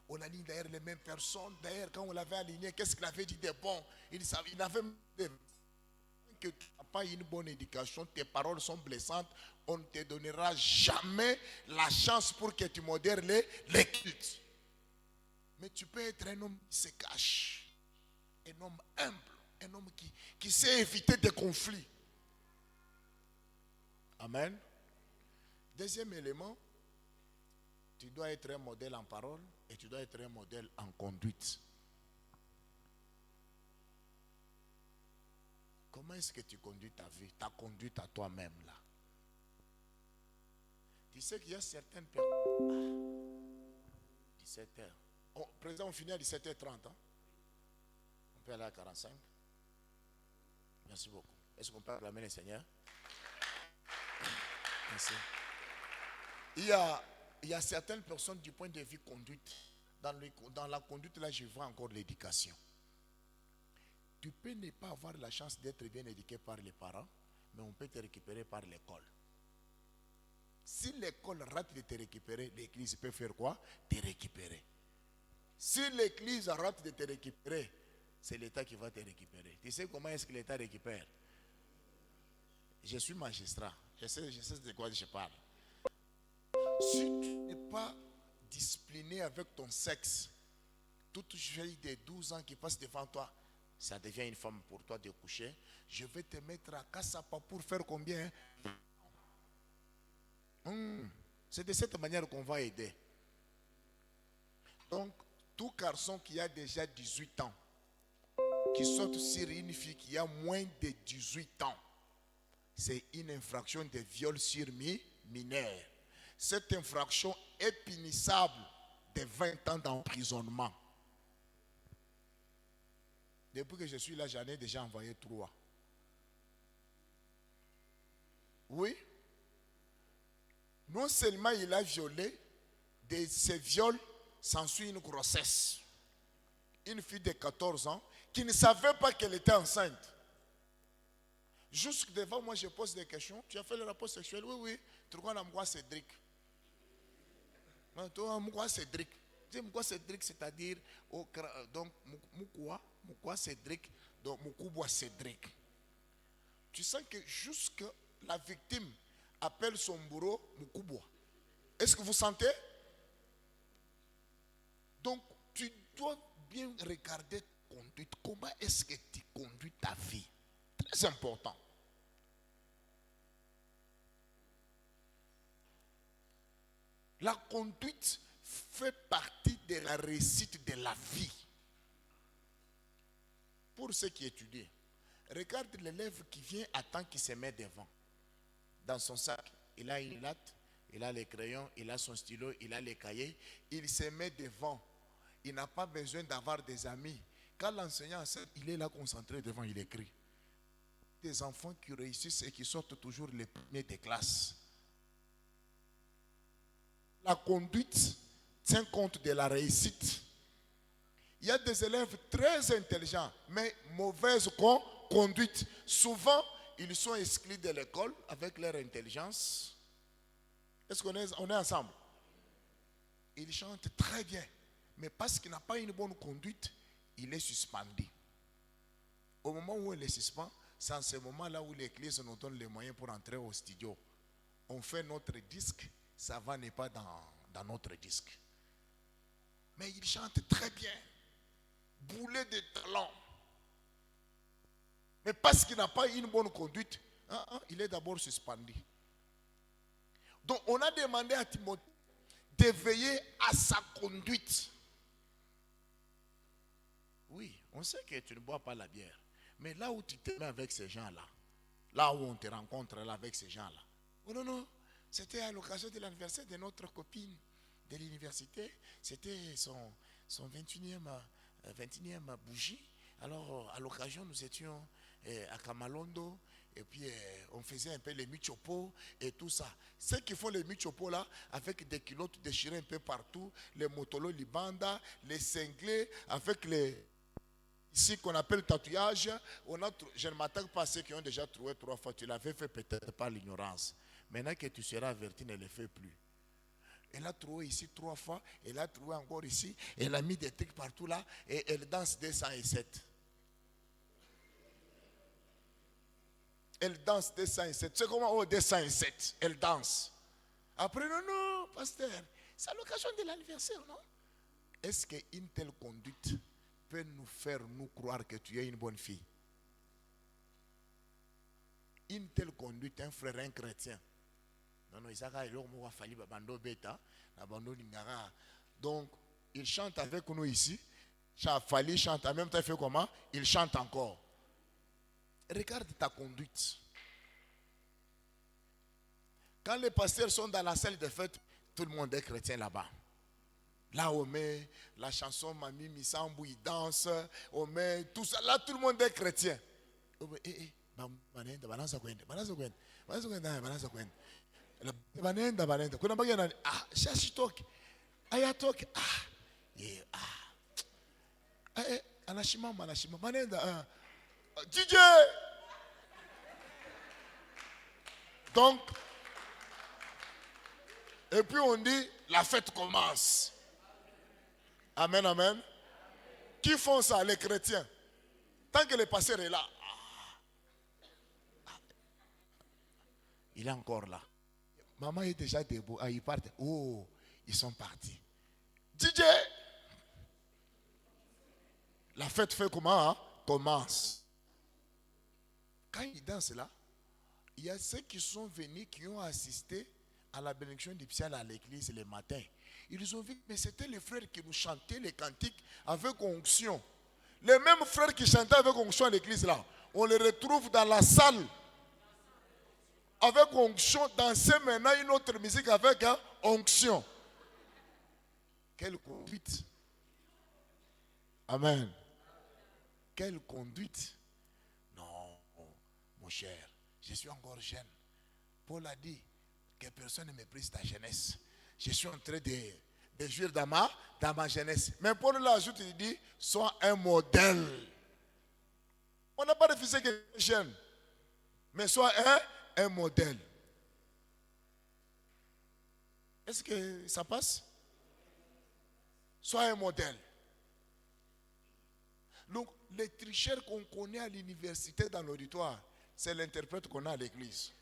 On aligne d'ailleurs les mêmes personnes. D'ailleurs, quand on l'avait aligné, qu'est-ce qu'il avait dit de bon? Il avait que tu n'as pas une bonne éducation, tes paroles sont blessantes, on ne te donnera jamais la chance pour que tu modères les cultes. Mais tu peux être un homme qui se cache, un homme humble, un homme qui sait éviter des conflits. Amen. Deuxième élément, tu dois être un modèle en parole et tu dois être un modèle en conduite. Comment est-ce que tu conduis ta vie, ta conduite à toi-même là? Tu sais qu'il y a certaines personnes. 17h. Président, on finit à 17h30. Hein? On peut aller à 45. Merci beaucoup. Est-ce qu'on peut acclamer le Seigneur? Merci. Il y a certaines personnes du point de vue conduite. Dans la conduite, là, je vois encore l'éducation. Tu peux ne pas avoir la chance d'être bien éduqué par les parents, mais on peut te récupérer par l'école. Si l'école rate de te récupérer, l'église peut faire quoi? Te récupérer. Si l'église rate de te récupérer, c'est l'État qui va te récupérer. Tu sais comment est-ce que l'État récupère? Je suis magistrat. Je sais de quoi je parle. Si tu n'es pas discipliné avec ton sexe, toute vieille de 12 ans qui passe devant toi, ça devient une femme pour toi de coucher. Je vais te mettre à Kassapa pour faire combien? C'est de cette manière qu'on va aider. Donc, tout garçon qui a déjà 18 ans, qui saute sur une fille qui a moins de 18 ans, c'est une infraction de viol sur mineur. Cette infraction est punissable de 20 ans d'emprisonnement. Depuis que je suis là, j'en ai déjà envoyé 3. Oui. Non seulement il a violé, de ces viols s'ensuit une grossesse. Une fille de 14 ans qui ne savait pas qu'elle était enceinte. Jusque devant moi, je pose des questions. Tu as fait le rapport sexuel? Oui, oui. Tu vois, moi, Cédric. Moi, Cédric. Moi, Cédric, c'est-à-dire, donc, Moukwa Cédric, donc, Moukouboua Cédric. Tu sens que jusque la victime appelle son bourreau Moukouboua. Est-ce que vous sentez? Donc, tu dois bien regarder ta conduite. Comment est-ce que tu conduis ta vie? Très important. La conduite fait partie de la réussite de la vie. Pour ceux qui étudient, regarde l'élève qui vient attend qu'il se met devant. Dans son sac, il a une latte, il a les crayons, il a son stylo, il a les cahiers. Il se met devant. Il n'a pas besoin d'avoir des amis. Quand l'enseignant enseigne, il est là concentré devant, il écrit. Des enfants qui réussissent et qui sortent toujours les premiers des classes. La conduite tient compte de la réussite. Il y a des élèves très intelligents, mais mauvaise conduite. Souvent, ils sont exclus de l'école avec leur intelligence. Est-ce qu'on est ensemble? Ils chantent très bien, mais parce qu'il n'a pas une bonne conduite, il est suspendu. Au moment où il est suspendu, c'est en ce moment-là où l'Église nous donne les moyens pour entrer au studio. On fait notre disque, ça va n'est pas dans notre disque. Mais il chante très bien, boulé de talent. Mais parce qu'il n'a pas une bonne conduite, il est d'abord suspendu. Donc on a demandé à Timothée de veiller à sa conduite. Oui, on sait que tu ne bois pas la bière. Mais là où tu te mets avec ces gens-là, là où on te rencontre là avec ces gens-là, oh non, c'était à l'occasion de l'anniversaire de notre copine de l'université. C'était son 21e bougie. Alors, à l'occasion, nous étions à Kamalondo. Et puis, on faisait un peu les michopos et tout ça. Ceux qui font les michopos là, avec des culottes déchirées un peu partout, les motolos libanda, les cinglés, avec les... Ici qu'on appelle tatouage, je ne m'attaque pas à ceux qui ont déjà trouvé 3 fois. Tu l'avais fait peut-être par l'ignorance. Maintenant que tu seras averti, ne le fais plus. Elle a trouvé ici 3 fois, elle a trouvé encore ici, elle a mis des trucs partout là, et elle danse 207. Elle danse 207. C'est comment? 207. Elle danse. Après, non, pasteur, c'est à l'occasion de l'anniversaire, non? Est-ce qu'une telle conduite peut nous faire nous croire que tu es une bonne fille? Une telle conduite, un frère, un chrétien. Non, donc, il chante avec nous ici. Fali chante en même temps, il fait comment? Il chante encore. Regarde ta conduite. Quand les pasteurs sont dans la salle de fête, tout le monde est chrétien là-bas. Là, on met la chanson Mami Misambou, il danse, on met tout ça. Là, tout le monde est chrétien. DJ. Donc, et puis on dit, la fête commence. Amen, amen. Qui font ça? Les chrétiens. Tant que le pasteur est là, il est encore là. Maman est déjà debout. Ils partent. Oh, ils sont partis. DJ, la fête fait comment? Commence. Quand ils dansent là, il y a ceux qui sont venus, qui ont assisté à la bénédiction nuptiale à l'église le matin. Ils ont vu, mais c'était les frères qui nous chantaient les cantiques avec onction. Les mêmes frères qui chantaient avec onction à l'église là, on les retrouve dans la salle avec onction, danser maintenant une autre musique avec onction. Quelle conduite! Amen. Quelle conduite! Non, mon cher, je suis encore jeune. Paul a dit, Que personne ne méprise ta jeunesse. Je suis en train de jouir dans ma jeunesse. Mais Paul l'ajoute, il dit, sois un modèle. On n'a pas refusé que tu sois jeune. Mais sois un modèle. Est-ce que ça passe? Sois un modèle. Donc, les tricheurs qu'on connaît à l'université, dans l'auditoire, c'est l'interprète qu'on a à l'église.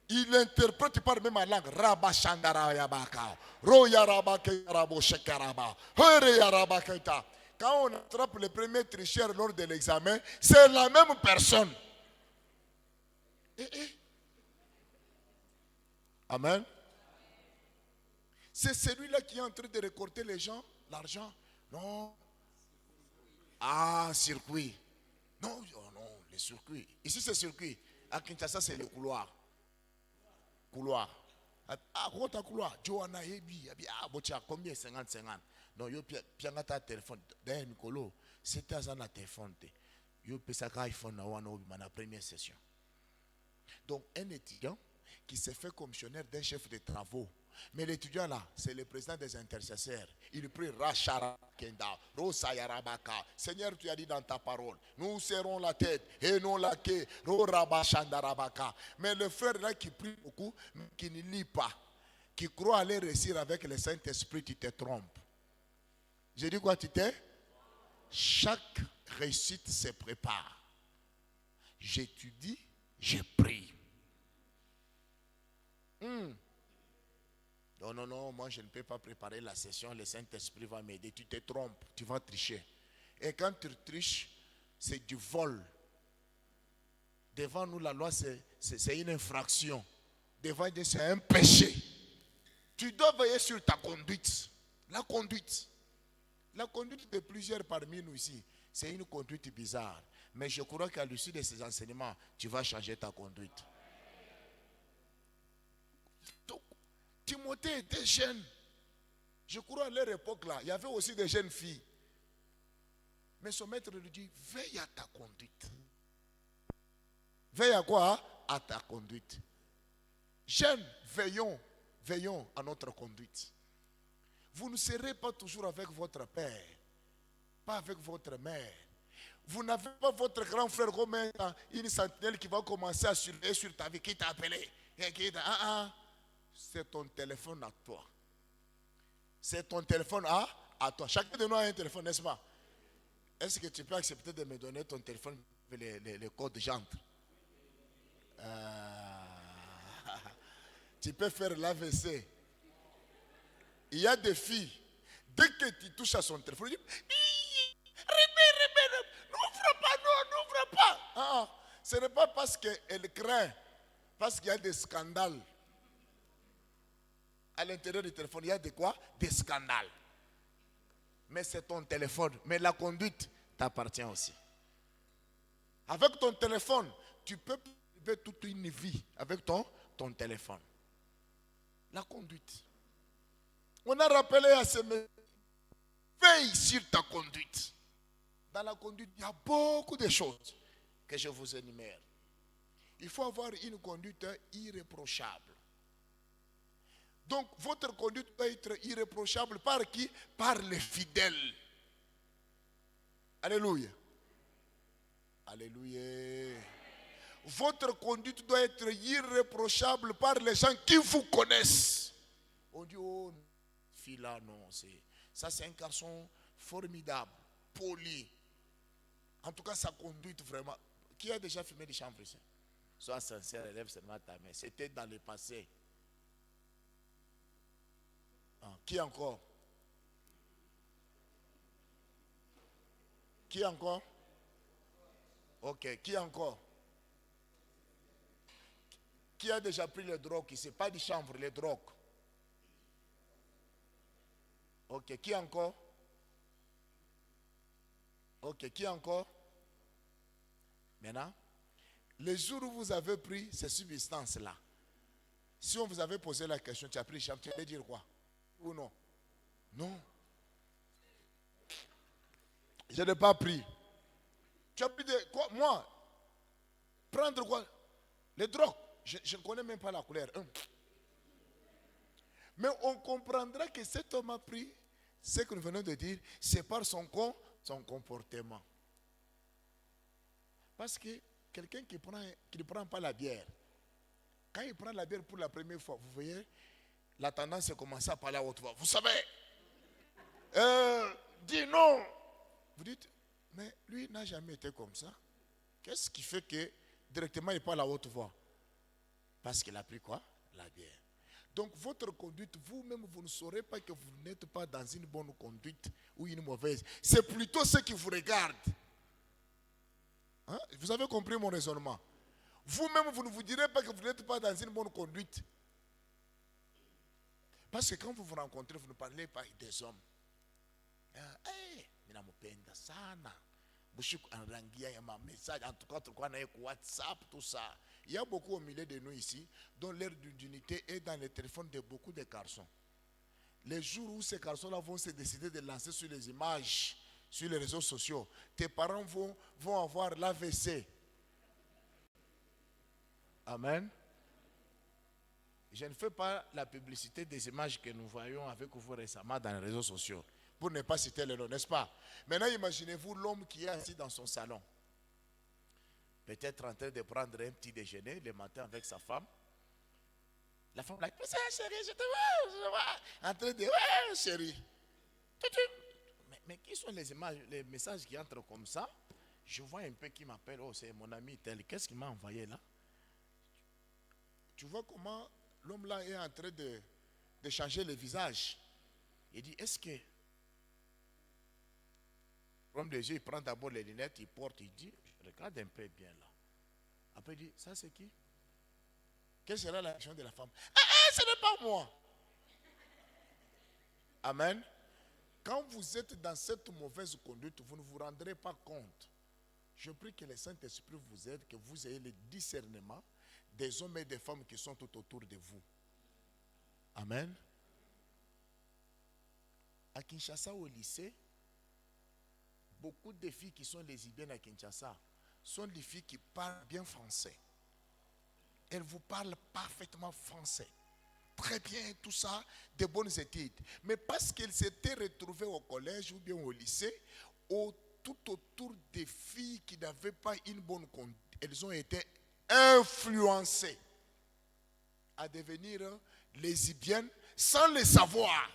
Il interprète par même la langue. Rabba Shandara Yabaka. Roya Rabaka Yarabo Shekaraba. Hore Yarabakaita. Quand on attrape le premier tricheur lors de l'examen, c'est la même personne. Amen. C'est celui-là qui est en train de récolter les gens, l'argent. Non. Ah, circuit. Non, non, les circuits. Ici, c'est circuit. À Kinshasa, c'est le couloir. Couloir. Ah, quoi couloir? Johanna Ebi. Ah, botia, combien? 50. Non, yo piangata téléphone. D'ailleurs, Nicolo, c'était un téléphone. Yo pesaka iPhone na la première session. Donc, un étudiant qui s'est fait commissionnaire d'un chef de travaux. Mais l'étudiant là, c'est le président des intercesseurs. Il prie Rachara Kenda, Rosayarabaka. Seigneur, tu as dit dans ta parole, nous serrons la tête et non la queue, Rorabashandarabaka. Mais le frère là qui prie beaucoup, mais qui ne lit pas, qui croit aller réussir avec le Saint-Esprit, tu te trompes. J'ai dit quoi, tu t'es? Chaque réussite se prépare. J'étudie, je prie. Non, moi je ne peux pas préparer la session, le Saint-Esprit va m'aider. Tu te trompes, tu vas tricher. Et quand tu triches, c'est du vol. Devant nous, la loi, c'est une infraction. Devant Dieu, c'est un péché. Tu dois veiller sur ta conduite. La conduite de plusieurs parmi nous ici, c'est une conduite bizarre. Mais je crois qu'à l'issue de ces enseignements, tu vas changer ta conduite. Timothée était jeune. Je crois à leur époque là, il y avait aussi des jeunes filles. Mais son maître lui dit, veille à ta conduite. Veille à quoi? À ta conduite. Jeunes, veillons à notre conduite. Vous ne serez pas toujours avec votre père, pas avec votre mère. Vous n'avez pas votre grand frère comme une sentinelle qui va commencer à surveiller sur ta vie. Qui t'a appelé? C'est ton téléphone à toi. C'est ton téléphone à toi. Chacun de nous a un téléphone, n'est-ce pas? Est-ce que tu peux accepter de me donner ton téléphone avec les codes j'entre? Tu peux faire l'AVC. Il y a des filles, dès que tu touches à son téléphone, tu dis, n'ouvre pas. Ce n'est pas parce qu'elle craint, parce qu'il y a des scandales. À l'intérieur du téléphone, il y a de quoi? Des scandales. Mais c'est ton téléphone. Mais la conduite t'appartient aussi. Avec ton téléphone, tu peux vivre toute une vie avec ton téléphone. La conduite. On a rappelé à ce messieurs, veille sur ta conduite. Dans la conduite, il y a beaucoup de choses que je vous énumère. Il faut avoir une conduite irréprochable. Donc, votre conduite doit être irréprochable par qui? Par les fidèles. Alléluia. Alléluia. Votre conduite doit être irréprochable par les gens qui vous connaissent. On dit, oh, fille-là, non, ça c'est un garçon formidable, poli. En tout cas, sa conduite vraiment. Qui a déjà fumé des chambres ici? Sois sincère, élève seulement ta main. C'était dans le passé. Qui encore? Qui encore? Ok, qui encore? Qui a déjà pris les drogues ici? Pas des chambres, les drogues. Ok, qui encore? Ok, qui encore? Maintenant, le jour où vous avez pris ces substances-là, si on vous avait posé la question, tu as pris les chambres, tu allais dire quoi? Ou non? Non. Je n'ai pas pris. Tu as pris de quoi? Moi? Prendre quoi? Les drogues, je ne connais même pas la couleur. Mais on comprendra que cet homme a pris ce que nous venons de dire, c'est par son comportement. Parce que quelqu'un qui ne prend pas la bière, quand il prend la bière pour la première fois, vous voyez, la tendance c'est commencer à parler à haute voix. Vous savez, dis non. Vous dites, mais lui n'a jamais été comme ça. Qu'est-ce qui fait que directement il parle à haute voix? Parce qu'il a pris quoi? La bière. Donc votre conduite, vous-même, vous ne saurez pas que vous n'êtes pas dans une bonne conduite ou une mauvaise. C'est plutôt ceux qui vous regardent. Hein? Vous avez compris mon raisonnement? Vous-même, vous ne vous direz pas que vous n'êtes pas dans une bonne conduite. Parce que quand vous vous rencontrez, vous ne parlez pas des hommes. Message, en tout cas, WhatsApp, tout ça. Il y a beaucoup au milieu de nous ici, dont l'ère d'unité est dans les téléphones de beaucoup de garçons. Les jours où ces garçons-là vont se décider de lancer sur les images, sur les réseaux sociaux, tes parents vont avoir l'AVC. Amen. Je ne fais pas la publicité des images que nous voyons avec vous récemment dans les réseaux sociaux, pour ne pas citer le nom, n'est-ce pas? Maintenant, imaginez-vous l'homme qui est assis dans son salon, peut-être en train de prendre un petit déjeuner le matin avec sa femme. La femme là, chérie, je te vois, en train de, ouais, chérie. Mais qui sont les images, les messages qui entrent comme ça? Je vois un peu qui m'appelle, oh, c'est mon ami tel, qu'est-ce qu'il m'a envoyé là? Tu vois comment l'homme là est en train de changer le visage. Il dit, est-ce que l'homme des yeux, il prend d'abord les lunettes, il porte, il dit, regarde un peu bien là. Après il dit, ça c'est qui? Quelle sera la réaction de la femme? Ce n'est pas moi. Amen. Quand vous êtes dans cette mauvaise conduite, vous ne vous rendrez pas compte. Je prie que le Saint-Esprit vous aide, que vous ayez le discernement des hommes et des femmes qui sont tout autour de vous. Amen. À Kinshasa, au lycée, beaucoup de filles qui sont lesbiennes à Kinshasa sont des filles qui parlent bien français. Elles vous parlent parfaitement français. Très bien, tout ça, de bonnes études. Mais parce qu'elles s'étaient retrouvées au collège ou bien au lycée, tout autour des filles qui n'avaient pas une bonne conduite, elles ont été influencées à devenir lesbiennes sans le savoir.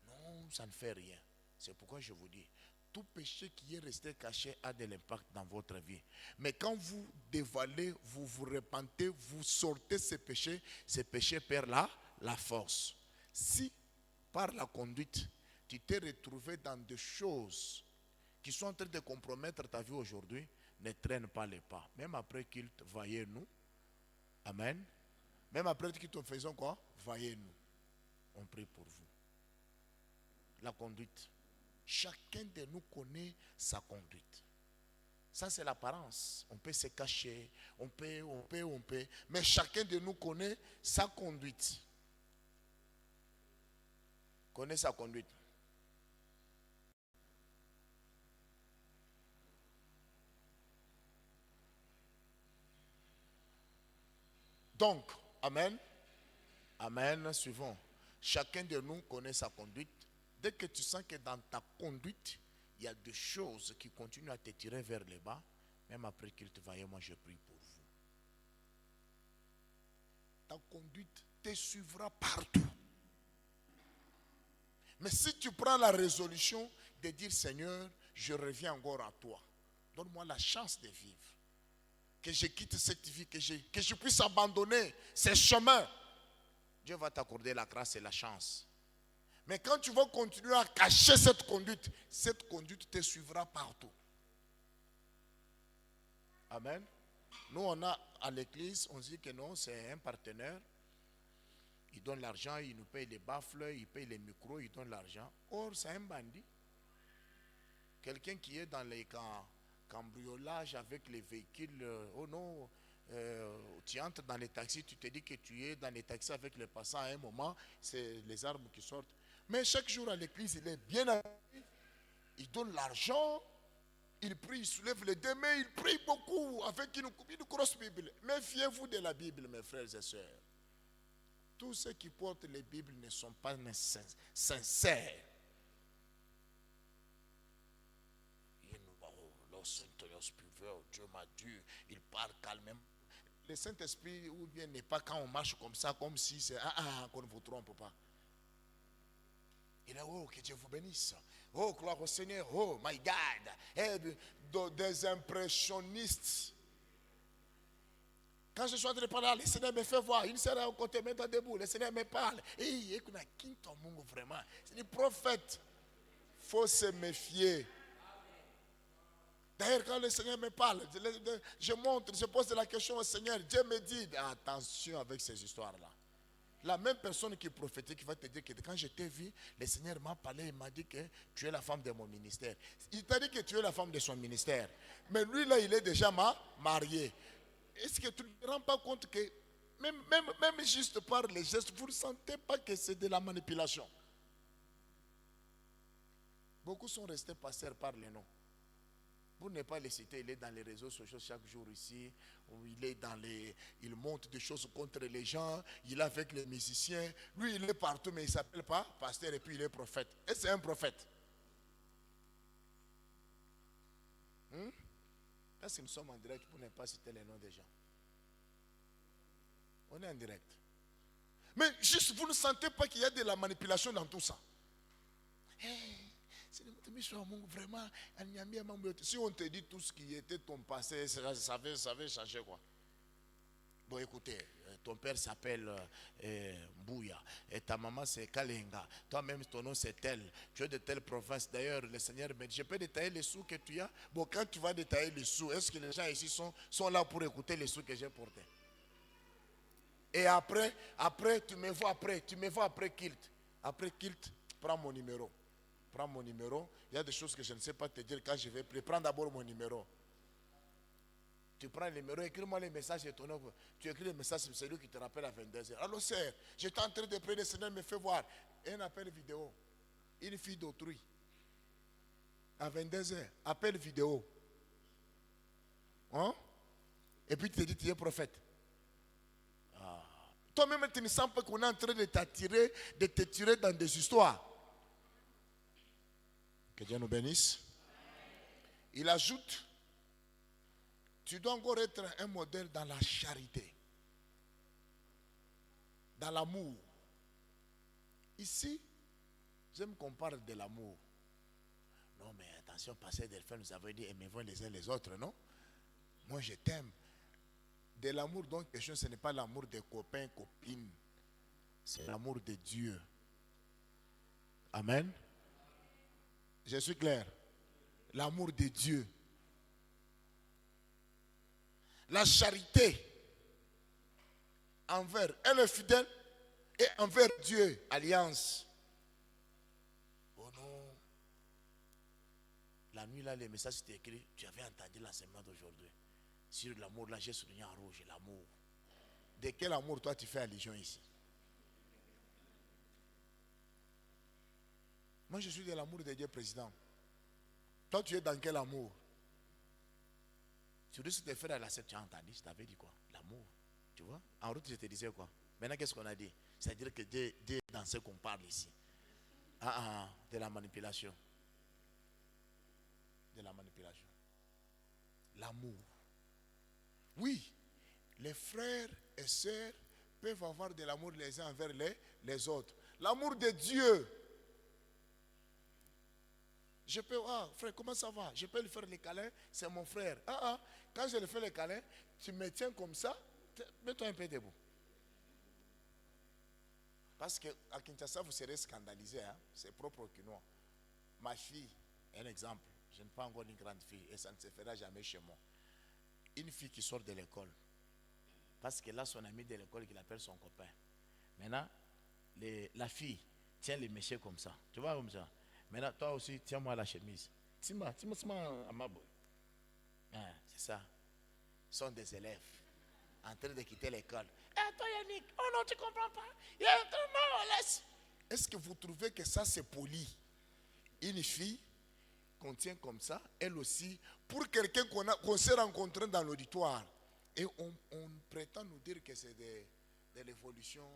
Non, ça ne fait rien. C'est pourquoi je vous dis, tout péché qui est resté caché a de l'impact dans votre vie. Mais quand vous dévalez, vous vous repentez, vous sortez ces péchés perdent la force. Si par la conduite, tu t'es retrouvé dans des choses qui sont en train de compromettre ta vie aujourd'hui, ne traîne pas les pas. Même après qu'ils te voyaient nous, amen. Même après qu'ils te faisaient quoi? Voyez-nous. On prie pour vous. La conduite. Chacun de nous connaît sa conduite. Ça, c'est l'apparence. On peut se cacher, on peut. Mais chacun de nous connaît sa conduite. Connaît sa conduite. Donc, amen. Amen, suivons. Chacun de nous connaît sa conduite. Dès que tu sens que dans ta conduite, il y a des choses qui continuent à te tirer vers le bas, même après qu'il te voyait, moi je prie pour vous. Ta conduite te suivra partout. Mais si tu prends la résolution de dire, Seigneur, je reviens encore à toi, donne-moi la chance de vivre. Que je quitte cette vie, que je puisse abandonner ces chemins. Dieu va t'accorder la grâce et la chance. Mais quand tu vas continuer à cacher cette conduite te suivra partout. Amen. Nous, on a à l'église, on dit que non, c'est un partenaire. Il donne l'argent, il nous paye les baffles, il paye les micros, il donne l'argent. Or, c'est un bandit. Quelqu'un qui est dans les cambriolages avec les véhicules. Oh non, tu entres dans les taxis, tu te dis que tu es dans les taxis avec les passants à un moment, c'est les armes qui sortent. Mais chaque jour à l'église, il est bien habillé, il donne l'argent, Il prie, il soulève les deux mains, il prie beaucoup avec une grosse Bible. Méfiez-vous de la Bible, mes frères et sœurs. Tous ceux qui portent les Bibles ne sont pas sincères. Dieu m'a dit, il parle calmement. Le Saint-Esprit, ou bien n'est pas quand on marche comme ça, comme si c'est qu'on ne vous trompe pas. Il est, oh, que Dieu vous bénisse. Oh, gloire au Seigneur. Oh, my God. Des impressionnistes. Quand je suis en train de parler, le Seigneur me fait voir. Il sera à côté, maintenant debout. Le Seigneur me parle. Et écoute, qui ton monde vraiment? C'est des prophètes. Il faut se méfier. D'ailleurs, quand le Seigneur me parle, je montre, je pose la question au Seigneur. Dieu me dit, attention avec ces histoires-là. La même personne qui prophétique qui va te dire que quand je t'ai vu, le Seigneur m'a parlé, il m'a dit que tu es la femme de mon ministère. Il t'a dit que tu es la femme de son ministère. Mais lui, là, il est déjà marié. Est-ce que tu ne te rends pas compte que même juste par les gestes, vous ne sentez pas que c'est de la manipulation? Beaucoup sont restés pasteurs par les noms. Vous n'êtes pas les citer, il est dans les réseaux sociaux chaque jour ici, où il monte des choses contre les gens, il est avec les musiciens. Lui, il est partout, mais il ne s'appelle pas pasteur et puis il est prophète. Et c'est un prophète. Parce que nous sommes en direct, vous n'êtes pas citer les noms des gens. On est en direct. Mais juste, vous ne sentez pas qu'il y a de la manipulation dans tout ça? Vraiment, si on te dit tout ce qui était ton passé, ça va changer quoi? Bon, écoutez, ton père s'appelle Mbouya, et ta maman c'est Kalenga, toi-même ton nom c'est tel, tu es de telle province. D'ailleurs, le Seigneur me dit, je peux détailler les sous que tu as. Bon, quand tu vas détailler les sous, est-ce que les gens ici sont là pour écouter les sous que j'ai portés? Et après, tu me vois après Kilt. Après Kilt, prends mon numéro. Prends mon numéro. Il y a des choses que je ne sais pas te dire quand je vais prier. Prends d'abord mon numéro. Tu prends le numéro, écris-moi les messages de ton nom. Tu écris le message, c'est lui qui te rappelle à 22h. Alors, sœur, j'étais en train de prier, le Seigneur me fait voir un appel vidéo. Une fille d'autrui. À 22h, appel vidéo. Hein? Et puis tu te dis, tu es prophète. Toi-même, tu ne sens pas qu'on est en train de te tirer dans des histoires. Que Dieu nous bénisse. Il ajoute, tu dois encore être un modèle dans la charité, dans l'amour. Ici, j'aime qu'on parle de l'amour. Non, mais attention, pasteur Delphin nous avait dit, aimez-vous les uns les autres, non? Moi, je t'aime. De l'amour, donc, question, ce n'est pas l'amour des copains, copines. C'est l'amour de Dieu. Amen. Je suis clair. L'amour de Dieu. La charité envers elle est fidèle et envers Dieu, alliance. Oh non. La nuit là, les messages étaient écrits. Tu avais entendu l'enseignement d'aujourd'hui. Sur l'amour, là, j'ai souligné en rouge l'amour. De quel amour toi tu fais allusion ici? Moi, je suis de l'amour de Dieu, président. Toi, tu es dans quel amour? Tu dis que tes frères à la tu as entendu, je t'avais dit quoi? L'amour. Tu vois? En route, je te disais quoi? Maintenant, qu'est-ce qu'on a dit? C'est-à-dire que Dieu est dans ce qu'on parle ici. De la manipulation. De la manipulation. L'amour. Oui, les frères et sœurs peuvent avoir de l'amour les uns envers les autres. L'amour de Dieu. Je peux, frère, comment ça va? Je peux lui faire les câlins, c'est mon frère. Quand je lui fais les câlins, tu me tiens comme ça, mets-toi un peu debout. Parce qu'à Kinshasa, vous serez scandalisés, c'est propre au Quinois. Ma fille, un exemple, je n'ai pas encore une grande fille et ça ne se fera jamais chez moi. Une fille qui sort de l'école, parce qu'elle a son ami de l'école qui l'appelle son copain. Maintenant, la fille tient les méchés comme ça. Tu vois comme ça? Maintenant, toi aussi, tiens-moi la chemise. Tiens-moi à ma boue. C'est ça. Ce sont des élèves en train de quitter l'école. Toi Yannick, oh non, tu ne comprends pas. Non, laisse. Est-ce que vous trouvez que ça c'est poli? Une fille qu'on tient comme ça, elle aussi, pour quelqu'un qu'on s'est rencontré dans l'auditoire. Et on prétend nous dire que c'est de l'évolution.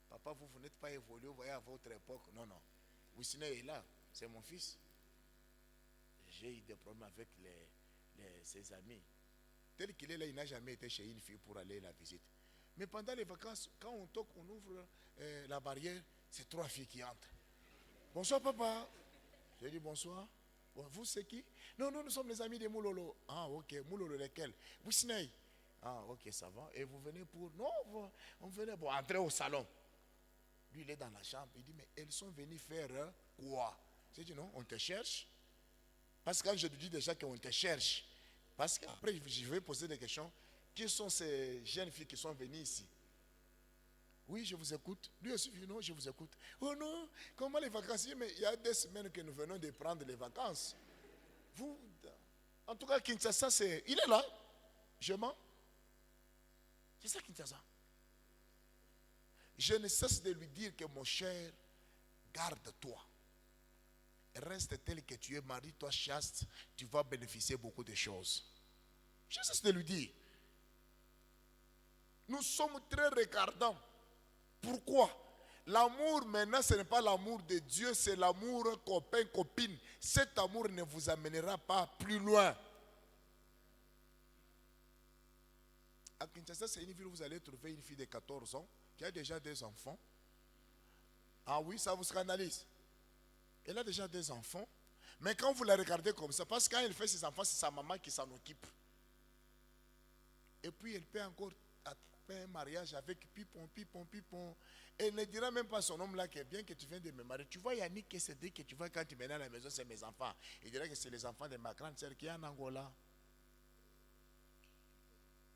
Papa, vous n'êtes pas évolué, vous voyez, à votre époque. Non, non. Wissiner est là, c'est mon fils. J'ai eu des problèmes avec ses amis. Tel qu'il est là, il n'a jamais été chez une fille pour aller la visite. Mais pendant les vacances, quand on toque, on ouvre la barrière, c'est 3 filles qui entrent. Bonsoir papa. J'ai dit bonsoir. Bon, vous c'est qui? Non, nous sommes les amis de Moulolo. Ah ok, Moulolo lesquels? Wissiner. Ah ok, ça va. Et vous venez pour... Non, on venait pour entrer au salon. Lui il est dans la chambre. Il dit mais elles sont venues faire quoi? J'ai dit non, on te cherche. Parce que quand je te dis déjà qu'on te cherche, parce qu'après je vais poser des questions, qui sont ces jeunes filles qui sont venues ici? Oui, je vous écoute. Lui aussi, non, je vous écoute. Oh non, comment les vacances? Mais il y a des semaines que nous venons de prendre les vacances. Vous, en tout cas, Kinshasa, il est là. Je mens. C'est ça, Kinshasa. Je ne cesse de lui dire que mon cher, garde-toi. Reste tel que tu es, marie-toi chaste, tu vas bénéficier beaucoup de choses. Je cesse de lui dire. Nous sommes très regardants. Pourquoi? L'amour maintenant, ce n'est pas l'amour de Dieu, c'est l'amour copain, copine. Cet amour ne vous amènera pas plus loin. À Kinshasa, c'est une ville où vous allez trouver une fille de 14 ans qui a déjà des enfants. Ah oui, ça vous scandalise. Elle a déjà des enfants. Mais quand vous la regardez comme ça, parce que quand elle fait ses enfants, c'est sa maman qui s'en occupe. Et puis elle peut encore attraper un mariage avec pipon. Elle ne dira même pas à son homme là que bien que tu viens de me marier. Tu vois Yannick, que c'est dit que tu vois quand tu viens à la maison, c'est mes enfants. Il dirait que c'est les enfants de ma grande sœur qui est en Angola.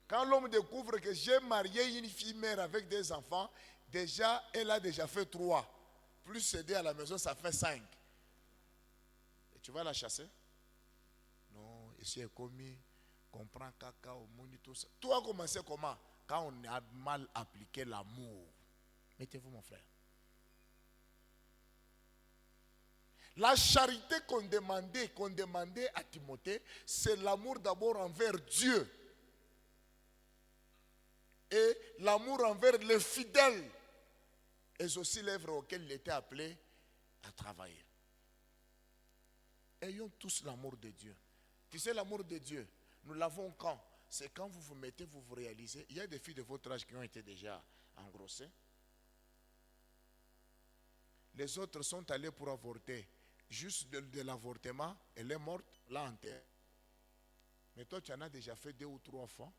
Quand l'homme découvre que j'ai marié une fille mère avec des enfants, déjà, elle a déjà fait 3. Plus céder à la maison, ça fait 5. Et tu vas la chasser? Non, ici est commis, comprend caca, au monde, tout ça. Tout a commencé comment? Quand on a mal appliqué l'amour. Mettez-vous mon frère. La charité qu'on demandait à Timothée, c'est l'amour d'abord envers Dieu. Et l'amour envers les fidèles. Et aussi l'œuvre auquel il était appelé à travailler. Ayons tous l'amour de Dieu. Tu sais, l'amour de Dieu, nous l'avons quand? C'est quand vous vous mettez, vous vous réalisez. Il y a des filles de votre âge qui ont été déjà engrossées. Les autres sont allés pour avorter. Juste de l'avortement, elle est morte, là en terre. Mais toi, tu en as déjà fait 2 ou 3 fois.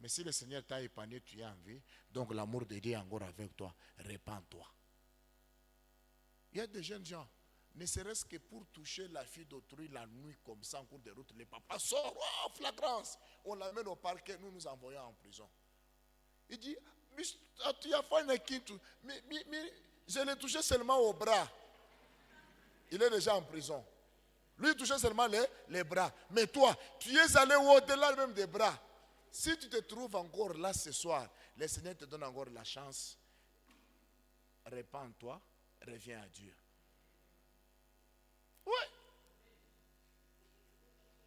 Mais si le Seigneur t'a épargné, tu es en vie. Donc l'amour de Dieu est encore avec toi. Répands-toi. Il y a des jeunes gens, ne serait-ce que pour toucher la fille d'autrui la nuit comme ça en cours de route, les papas sortent, oh, flagrance. On l'amène au parquet, nous envoyons en prison. Il dit, mais tu as fait un quintu. Mais je l'ai touché seulement au bras. Il est déjà en prison. Lui, il touchait seulement les bras. Mais toi, tu es allé au-delà même des bras. Si tu te trouves encore là ce soir, le Seigneur te donne encore la chance. Répands-toi, reviens à Dieu. Oui.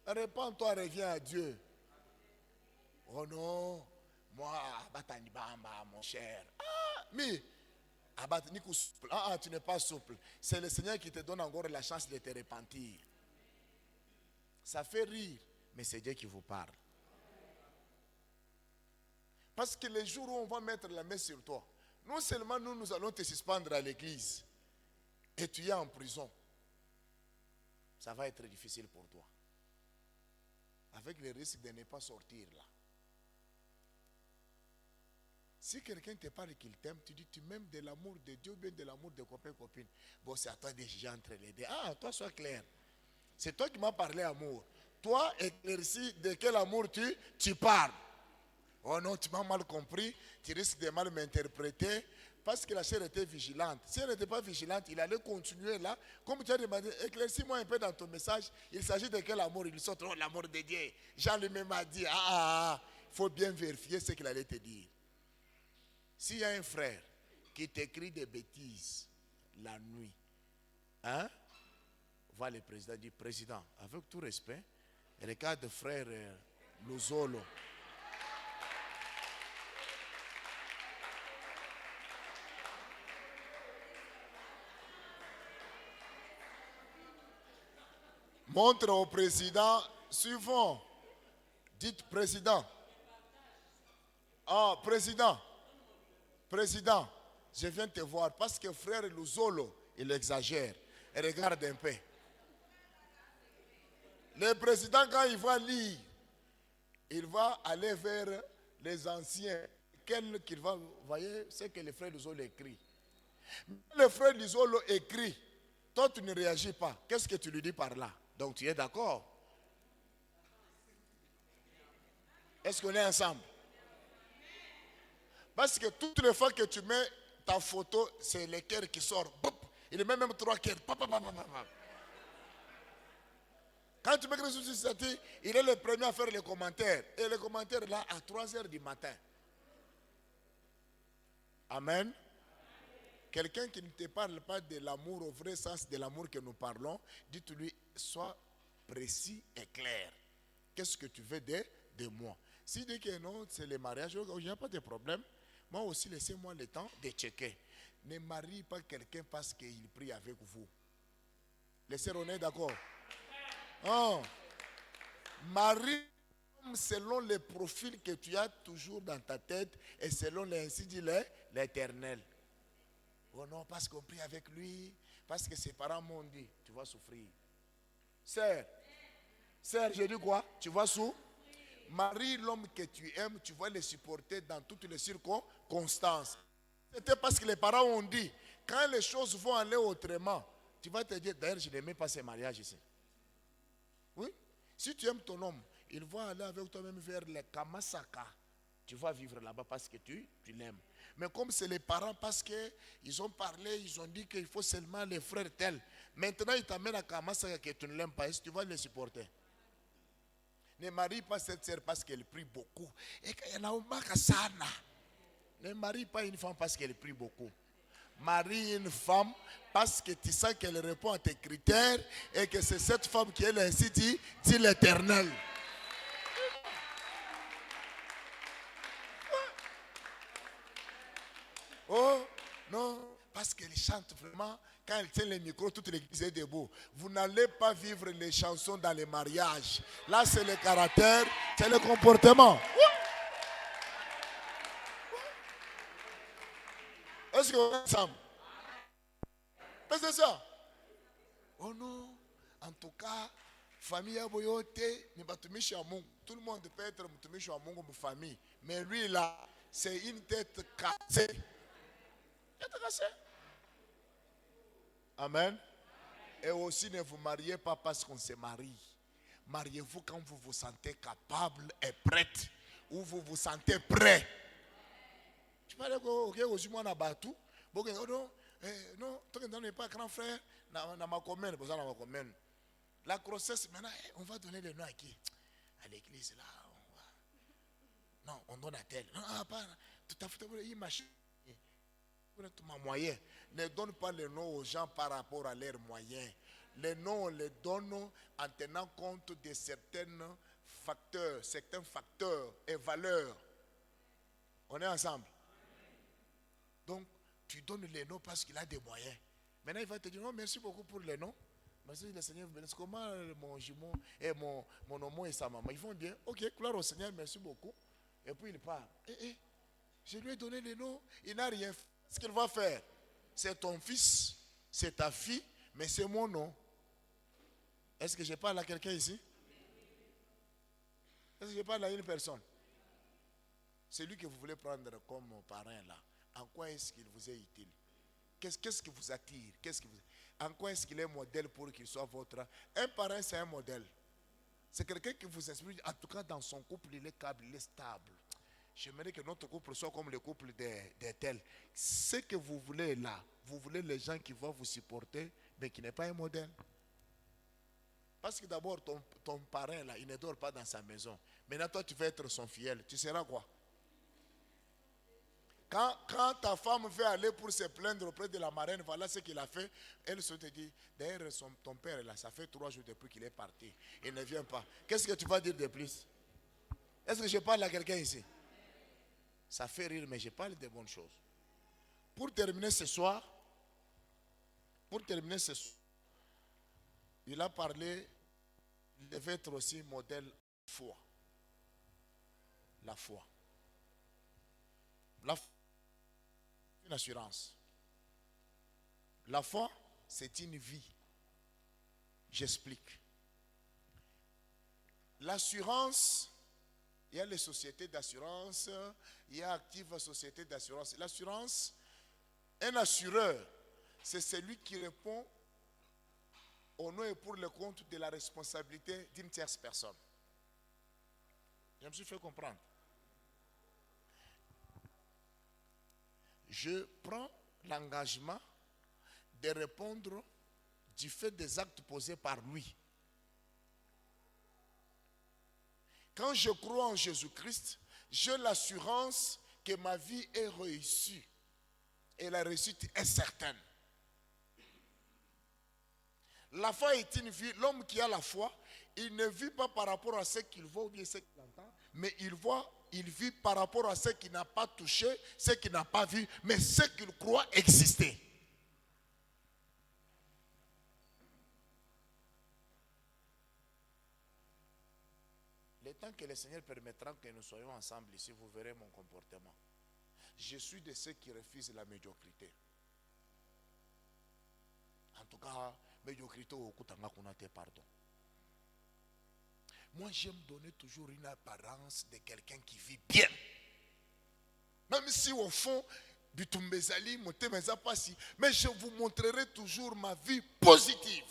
Répands-toi, reviens à Dieu. Oh non, moi, Abatani Bamba, mon cher. Ah, mais, Abatani souple. Ah, tu n'es pas souple. C'est le Seigneur qui te donne encore la chance de te repentir. Ça fait rire, mais c'est Dieu qui vous parle. Parce que les jours où on va mettre la main sur toi, non seulement nous allons te suspendre à l'église, et tu es en prison, ça va être difficile pour toi. Avec le risque de ne pas sortir là. Si quelqu'un te parle qu'il t'aime, tu dis tu m'aimes de l'amour de Dieu ou bien de l'amour de copain-copine. Bon, c'est à toi de juger entre les deux. Ah, toi sois clair. C'est toi qui m'as parlé amour. Toi, éclaircis de quel amour tu parles. Oh non, tu m'as mal compris, tu risques de mal m'interpréter parce que la chair était vigilante. Si elle n'était pas vigilante, il allait continuer là. Comme tu as demandé, éclaircis-moi un peu dans ton message. Il s'agit de quel amour? Il sort, oh, l'amour de Dieu. Jean lui-même a dit, il faut bien vérifier ce qu'il allait te dire. S'il y a un frère qui t'écrit des bêtises la nuit, voit le président, dit, président, avec tout respect, regarde frère Luzolo. Montre au président suivant. Dites président. Ah, président. Président, je viens te voir parce que frère Luzolo, il exagère. Et regarde un peu. Le président, quand il va lire, il va aller vers les anciens. Quel qu'il va, vous voyez, c'est que le frère Luzolo écrit. Le frère Luzolo écrit. Toi, tu ne réagis pas. Qu'est-ce que tu lui dis par là? Donc, tu es d'accord? Est-ce qu'on est ensemble? Parce que toutes les fois que tu mets ta photo, c'est le cœur qui sort. Il met même 3 cœurs. Quand tu mets quelque chose sur cette, il est le premier à faire les commentaires. Et les commentaires là à 3 heures du matin. Amen. Quelqu'un qui ne te parle pas de l'amour au vrai sens de l'amour que nous parlons, dites-lui, sois précis et clair. Qu'est-ce que tu veux de moi? S'il dit que non, c'est le mariage, il n'y a pas de problème. Moi aussi, laissez-moi le temps de checker. Ne marie pas quelqu'un parce qu'il prie avec vous. Les sœurs, on est d'accord? Oh. Marie selon le profil que tu as toujours dans ta tête et selon ainsi dit l'Éternel. Oh non, parce qu'on prie avec lui, parce que ses parents m'ont dit, tu vas souffrir. Sœur, je dis quoi? Tu vas souffrir. Marie, l'homme que tu aimes, tu vas le supporter dans toutes les circonstances. C'était parce que les parents ont dit, quand les choses vont aller autrement, tu vas te dire, d'ailleurs, je n'aimais pas ce mariage ici. Oui? Si tu aimes ton homme, il va aller avec toi-même vers les Kamasaka. Tu vas vivre là-bas parce que tu l'aimes. Mais comme c'est les parents, parce qu'ils ont parlé, ils ont dit qu'il faut seulement les frères tels. Maintenant, ils t'amènent à Kamasaka que tu ne l'aimes pas. Est-ce que tu vas les supporter? Ne marie pas cette sœur parce qu'elle prie beaucoup. Et qu'elle a un sana. Ne marie pas une femme parce qu'elle prie beaucoup. Marie une femme parce que tu sens qu'elle répond à tes critères et que c'est cette femme qui est ainsi dit l'Éternel. Oh, non, parce qu'elle chante vraiment. Quand elle tient le micro, toute l'église est debout. Vous n'allez pas vivre les chansons dans les mariages. Là, c'est le caractère, c'est le comportement. Est-ce qu'on est ensemble? C'est ça. Oh non, en tout cas, famille à Boyote, tout le monde peut être une famille. Mais lui là, c'est une tête cassée. Tête cassée. Amen. Et aussi ne vous mariez pas parce qu'on se marie. Mariez-vous quand vous vous sentez capable et prête. Ou vous vous sentez prêt. Tu parles que moi na batu. Non, toi qui n'es pas grand frère, dans ma commune, la grossesse, maintenant, on va donner le nom à qui? À l'église, là. Non, on donne à tel. Non, pas. Tout à fait, il machine. Moyen. Ne donne pas le nom aux gens par rapport à leurs moyens. Les noms, on les donne en tenant compte de certains facteurs et valeurs. On est ensemble. Donc, tu donnes les noms parce qu'il a des moyens. Maintenant, il va te dire, non, merci beaucoup pour les noms. Merci le Seigneur vous bénisse. Comment mon jumeau et mon homo et sa maman? Ils vont dire, ok, gloire au Seigneur, merci beaucoup. Et puis il part. Je lui ai donné les noms, il n'a rien fait. Ce qu'il va faire, c'est ton fils, c'est ta fille, mais c'est mon nom. Est-ce que je parle à quelqu'un ici? Est-ce que je parle à une personne? Celui que vous voulez prendre comme parrain là, en quoi est-ce qu'il vous est utile? Qu'est-ce qui vous attire? En quoi est-ce qu'il est modèle pour qu'il soit votre? Un parrain, c'est un modèle. C'est quelqu'un qui vous inspire, en tout cas dans son couple, il est câble, il est stable. J'aimerais que notre couple soit comme le couple des tels. Ce que vous voulez là, vous voulez les gens qui vont vous supporter, mais qui n'est pas un modèle. Parce que d'abord, ton parrain là, il ne dort pas dans sa maison. Maintenant, toi, tu vas être son fidèle. Tu seras quoi? Quand ta femme veut aller pour se plaindre auprès de la marraine, voilà ce qu'il a fait. Elle se te dit, d'ailleurs, ton père est là, ça fait 3 jours depuis qu'il est parti. Il ne vient pas. Qu'est-ce que tu vas dire de plus? Est-ce que je parle à quelqu'un ici? Ça fait rire, mais je parle de bonnes choses. Pour terminer ce soir, il a parlé, il devait être aussi modèle foi. La foi. La foi, c'est une assurance. La foi, c'est une vie. J'explique. L'assurance, il y a les sociétés d'assurance, il y a Active Société d'assurance. L'assurance, un assureur, c'est celui qui répond au nom et pour le compte de la responsabilité d'une tierce personne. Je me suis fait comprendre. Je prends l'engagement de répondre du fait des actes posés par lui. Quand je crois en Jésus-Christ, j'ai l'assurance que ma vie est réussie. Et la réussite est certaine. La foi est une vie. L'homme qui a la foi, il ne vit pas par rapport à ce qu'il voit ou bien ce qu'il entend, mais il vit par rapport à ce qu'il n'a pas touché, ce qu'il n'a pas vu, mais ce qu'il croit exister. Le temps que le Seigneur permettra que nous soyons ensemble ici, vous verrez mon comportement. Je suis de ceux qui refusent la médiocrité. En tout cas, médiocrité au Kutanga Kunate, pardon. Moi, j'aime donner toujours une apparence de quelqu'un qui vit bien. Même si au fond, Bitumbezali, Motemeza Passi, mais je vous montrerai toujours ma vie positive.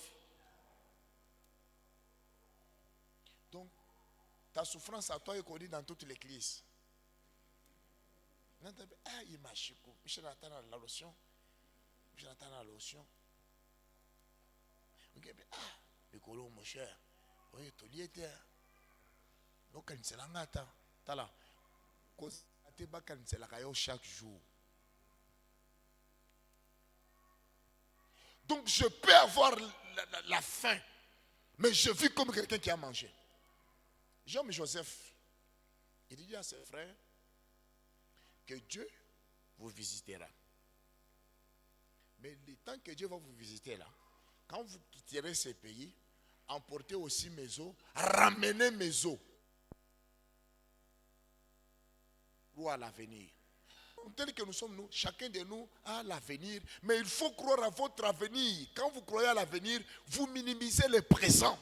Donc, ta souffrance à toi est connue dans toute l'église. Ah, il m'a chico. Michel attend la lotion. Michel attend la lotion. Ah, le colon, mon cher. Oui, tu l'y étais. Donc, il s'est l'angata. T'as là. Chaque jour. Donc, je peux avoir la faim. Mais je vis comme quelqu'un qui a mangé. Jean Joseph, il dit à ses frères que Dieu vous visitera. Mais le temps que Dieu va vous visiter là, quand vous quitterez ces pays, emportez aussi mes os, ramenez mes os pour à l'avenir. Tel que nous sommes nous, chacun de nous a l'avenir, mais il faut croire à votre avenir. Quand vous croyez à l'avenir, vous minimisez le présent.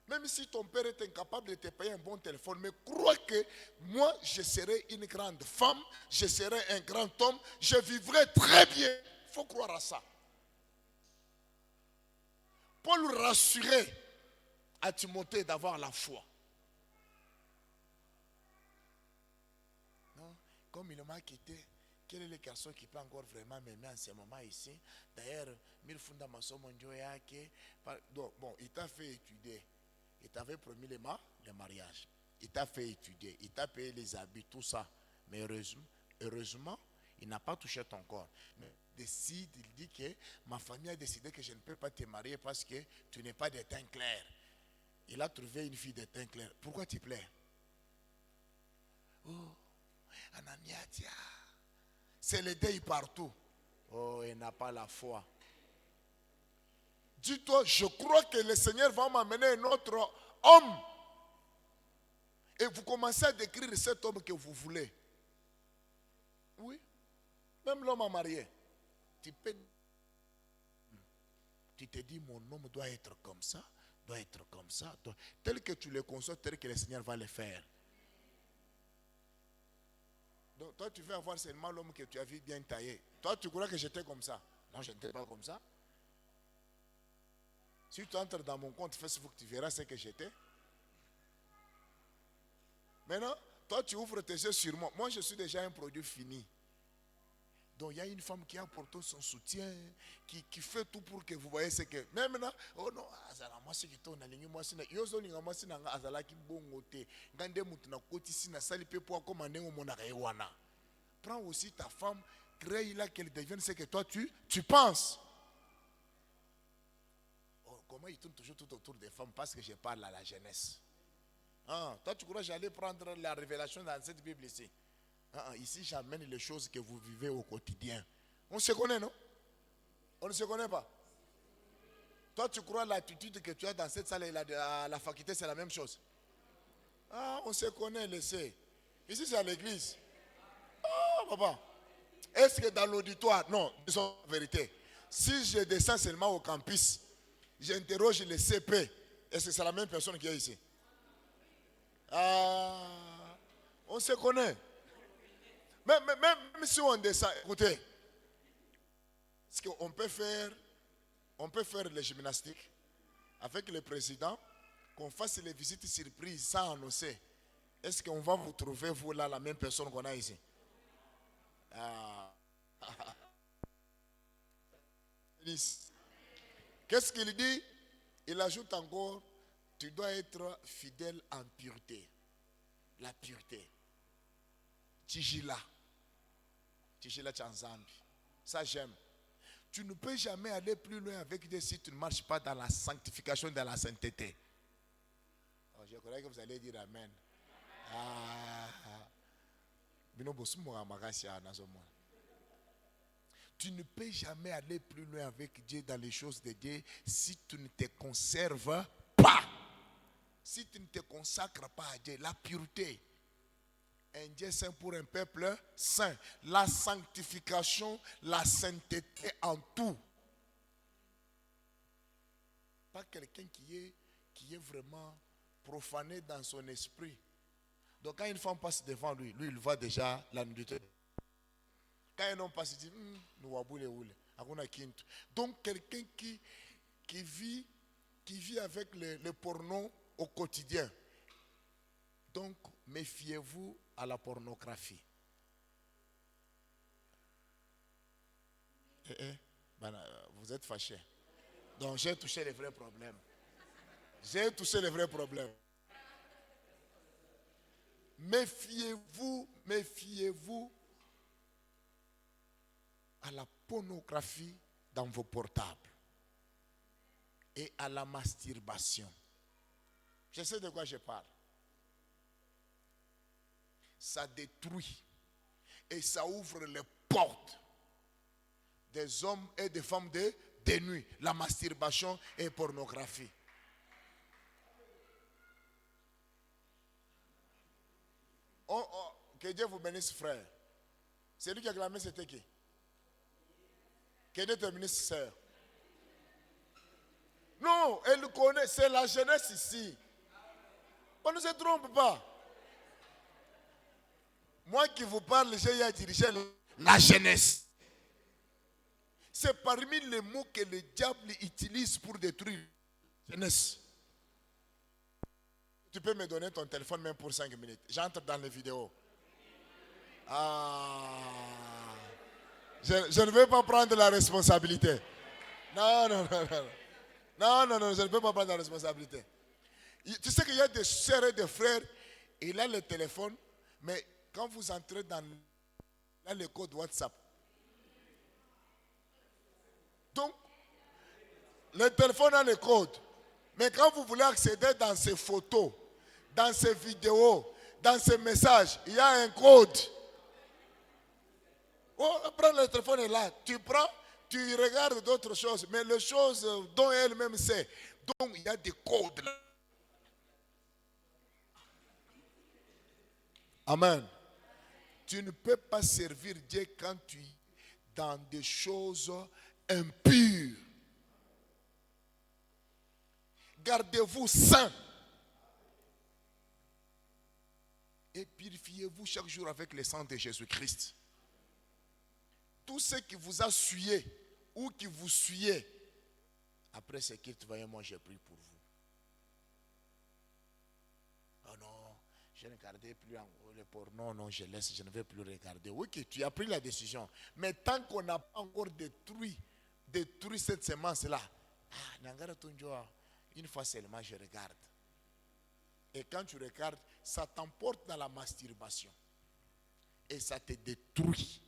Même si ton père est incapable de te payer un bon téléphone, mais crois que moi, je serai une grande femme, je serai un grand homme, je vivrai très bien. Il faut croire à ça. Paul rassurait à Timothée d'avoir la foi. Non? Comme il m'a quitté, quel est le garçon qui peut encore vraiment m'aimer en ce moment ici? D'ailleurs, bon, il t'a fait étudier. Il t'avait promis le mariage. Il t'a fait étudier. Il t'a payé les habits, tout ça. Mais heureusement, il n'a pas touché ton corps. Mais il dit que ma famille a décidé que je ne peux pas te marier parce que tu n'es pas de teint clair. Il a trouvé une fille de teint clair. Pourquoi tu plais? Oh, Ananiatia. C'est le deuil partout. Oh, il n'a pas la foi. Dis-toi, je crois que le Seigneur va m'amener un autre homme. Et vous commencez à décrire cet homme que vous voulez. Oui. Même l'homme à marier. Tu te dis, mon homme doit être comme ça, doit être comme ça. Tel que tu le conçois, tel que le Seigneur va le faire. Donc toi, tu veux avoir seulement l'homme que tu as vu bien taillé. Toi, tu crois que j'étais comme ça. Non, je n'étais pas comme ça. Si tu entres dans mon compte Facebook, tu verras ce que j'étais. Maintenant, toi, tu ouvres tes yeux sur moi. Moi, je suis déjà un produit fini. Donc, il y a une femme qui apporte son soutien, qui fait tout pour que vous voyez ce que... Mais maintenant, oh non, moi, c'est que toi, moi, c'est que yo, moi, c'est que bongote. Gande mutu na koti si na sali pe pour commander au monarewana. prends aussi ta femme, crée-la qu'elle devienne ce que toi tu penses. Oh, comment il tourne toujours tout autour des femmes? Parce que je parle à la jeunesse. Ah, toi, tu crois que j'allais prendre la révélation dans cette Bible ici? Ici, j'amène les choses que vous vivez au quotidien. On se connaît, non? On ne se connaît pas. Toi, tu crois l'attitude que tu as dans cette salle et la faculté, c'est la même chose? Ah, on se connaît, laissez. Ici, c'est à l'église. Ah, papa. Est-ce que dans l'auditoire, non, disons la vérité. Si je descends seulement au campus, j'interroge les CP, est-ce que c'est la même personne qui est ici? Ah, on se connaît. Même si on descend, écoutez, est-ce qu'on peut faire les gymnastiques avec le président, qu'on fasse les visites surprises sans annoncer? Est-ce qu'on va vous trouver, vous là, la même personne qu'on a ici? Qu'est-ce qu'il dit? Il ajoute encore, tu dois être fidèle en pureté. La pureté. Tijila Tchanzambi. Ça j'aime. Tu ne peux jamais aller plus loin avec Dieu si tu ne marches pas dans la sanctification, dans la sainteté. Oh, je croyais que vous allez dire Amen. Tu ne peux jamais aller plus loin avec Dieu dans les choses de Dieu si tu ne te conserves pas. Si tu ne te consacres pas à Dieu, la pureté. Un Dieu saint pour un peuple saint. La sanctification, la sainteté en tout. Pas quelqu'un qui est vraiment profané dans son esprit. Donc quand une femme passe devant lui, il voit déjà la nudité. Quand un homme passe, il dit, nous waboule. Donc quelqu'un qui vit avec le porno au quotidien. Donc méfiez-vous à la pornographie. Vous êtes fâchés. Donc j'ai touché les vrais problèmes. Méfiez-vous à la pornographie dans vos portables et à la masturbation. Je sais de quoi je parle. Ça détruit et ça ouvre les portes des hommes et des femmes de nuit. La masturbation et la pornographie. Que Dieu vous bénisse, frère. C'est lui qui a clamé, c'était qui? Que Dieu te bénisse, sœur. Non, elle connaît, c'est la jeunesse ici. On ne se trompe pas. Moi qui vous parle, j'ai dirigé la jeunesse. C'est parmi les mots que le diable utilise pour détruire la jeunesse. Tu peux me donner ton téléphone même pour 5 minutes. J'entre dans les vidéos. Je ne vais pas prendre la responsabilité. Non, je ne peux pas prendre la responsabilité. Tu sais qu'il y a des sœurs et des frères, il a le téléphone, mais quand vous entrez dans le code WhatsApp, donc le téléphone a le code, mais quand vous voulez accéder dans ces photos, dans ces vidéos, dans ces messages, il y a un code. Oh, prends le téléphone est là, tu prends, tu regardes d'autres choses, mais les choses dont elle-même sait. Donc il y a des codes là. Amen. Tu ne peux pas servir Dieu quand tu es dans des choses impures. Gardez-vous saints. Et purifiez-vous chaque jour avec le sang de Jésus-Christ. Tout ce qui vous a souillé ou qui vous souillait, après ce qu'il voyez, moi j'ai pris pour vous. Oh non, je ne regardais plus le porno, non, je laisse, je ne vais plus regarder. Oui, tu as pris la décision. Mais tant qu'on n'a pas encore détruit cette semence-là, une fois seulement je regarde. Et quand tu regardes, ça t'emporte dans la masturbation. et ça te détruit.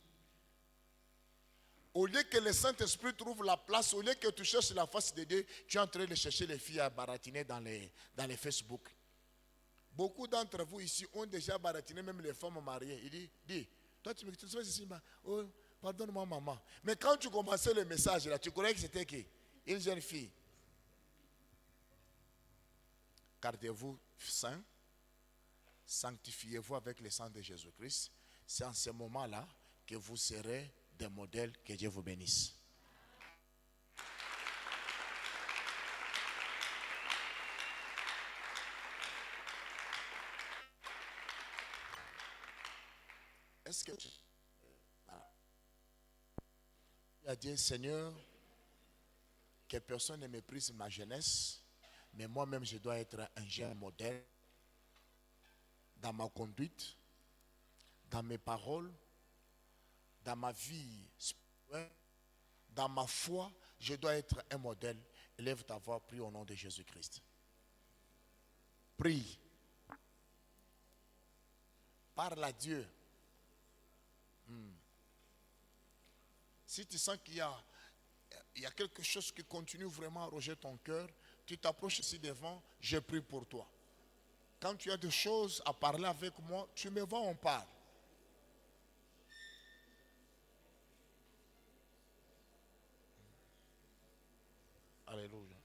Au lieu que le Saint-Esprit trouve la place, au lieu que tu cherches la face de Dieu, tu es en train de chercher les filles à baratiner dans les Facebook. Beaucoup d'entre vous ici ont déjà baratiné, même les femmes mariées. Il dit, toi tu me fais ici, oh, pardonne-moi maman. Mais quand tu commençais le message là, tu croyais que c'était qui? Une jeune fille. Gardez-vous saints, sanctifiez-vous avec le sang de Jésus-Christ. C'est en ce moment-là que vous serez des modèles. Que Dieu vous bénisse. Est-ce que tu as dit, Seigneur, que personne ne méprise ma jeunesse, mais moi-même je dois être un jeune modèle dans ma conduite, dans mes paroles, dans ma vie spirituelle, dans ma foi, je dois être un modèle. Élève ta voix, prie au nom de Jésus-Christ. Prie. Parle à Dieu. Si tu sens qu'il y a quelque chose qui continue vraiment à roger ton cœur, tu t'approches ici devant, je prie pour toi. Quand tu as des choses à parler avec moi, tu me vois, on parle. Alléluia.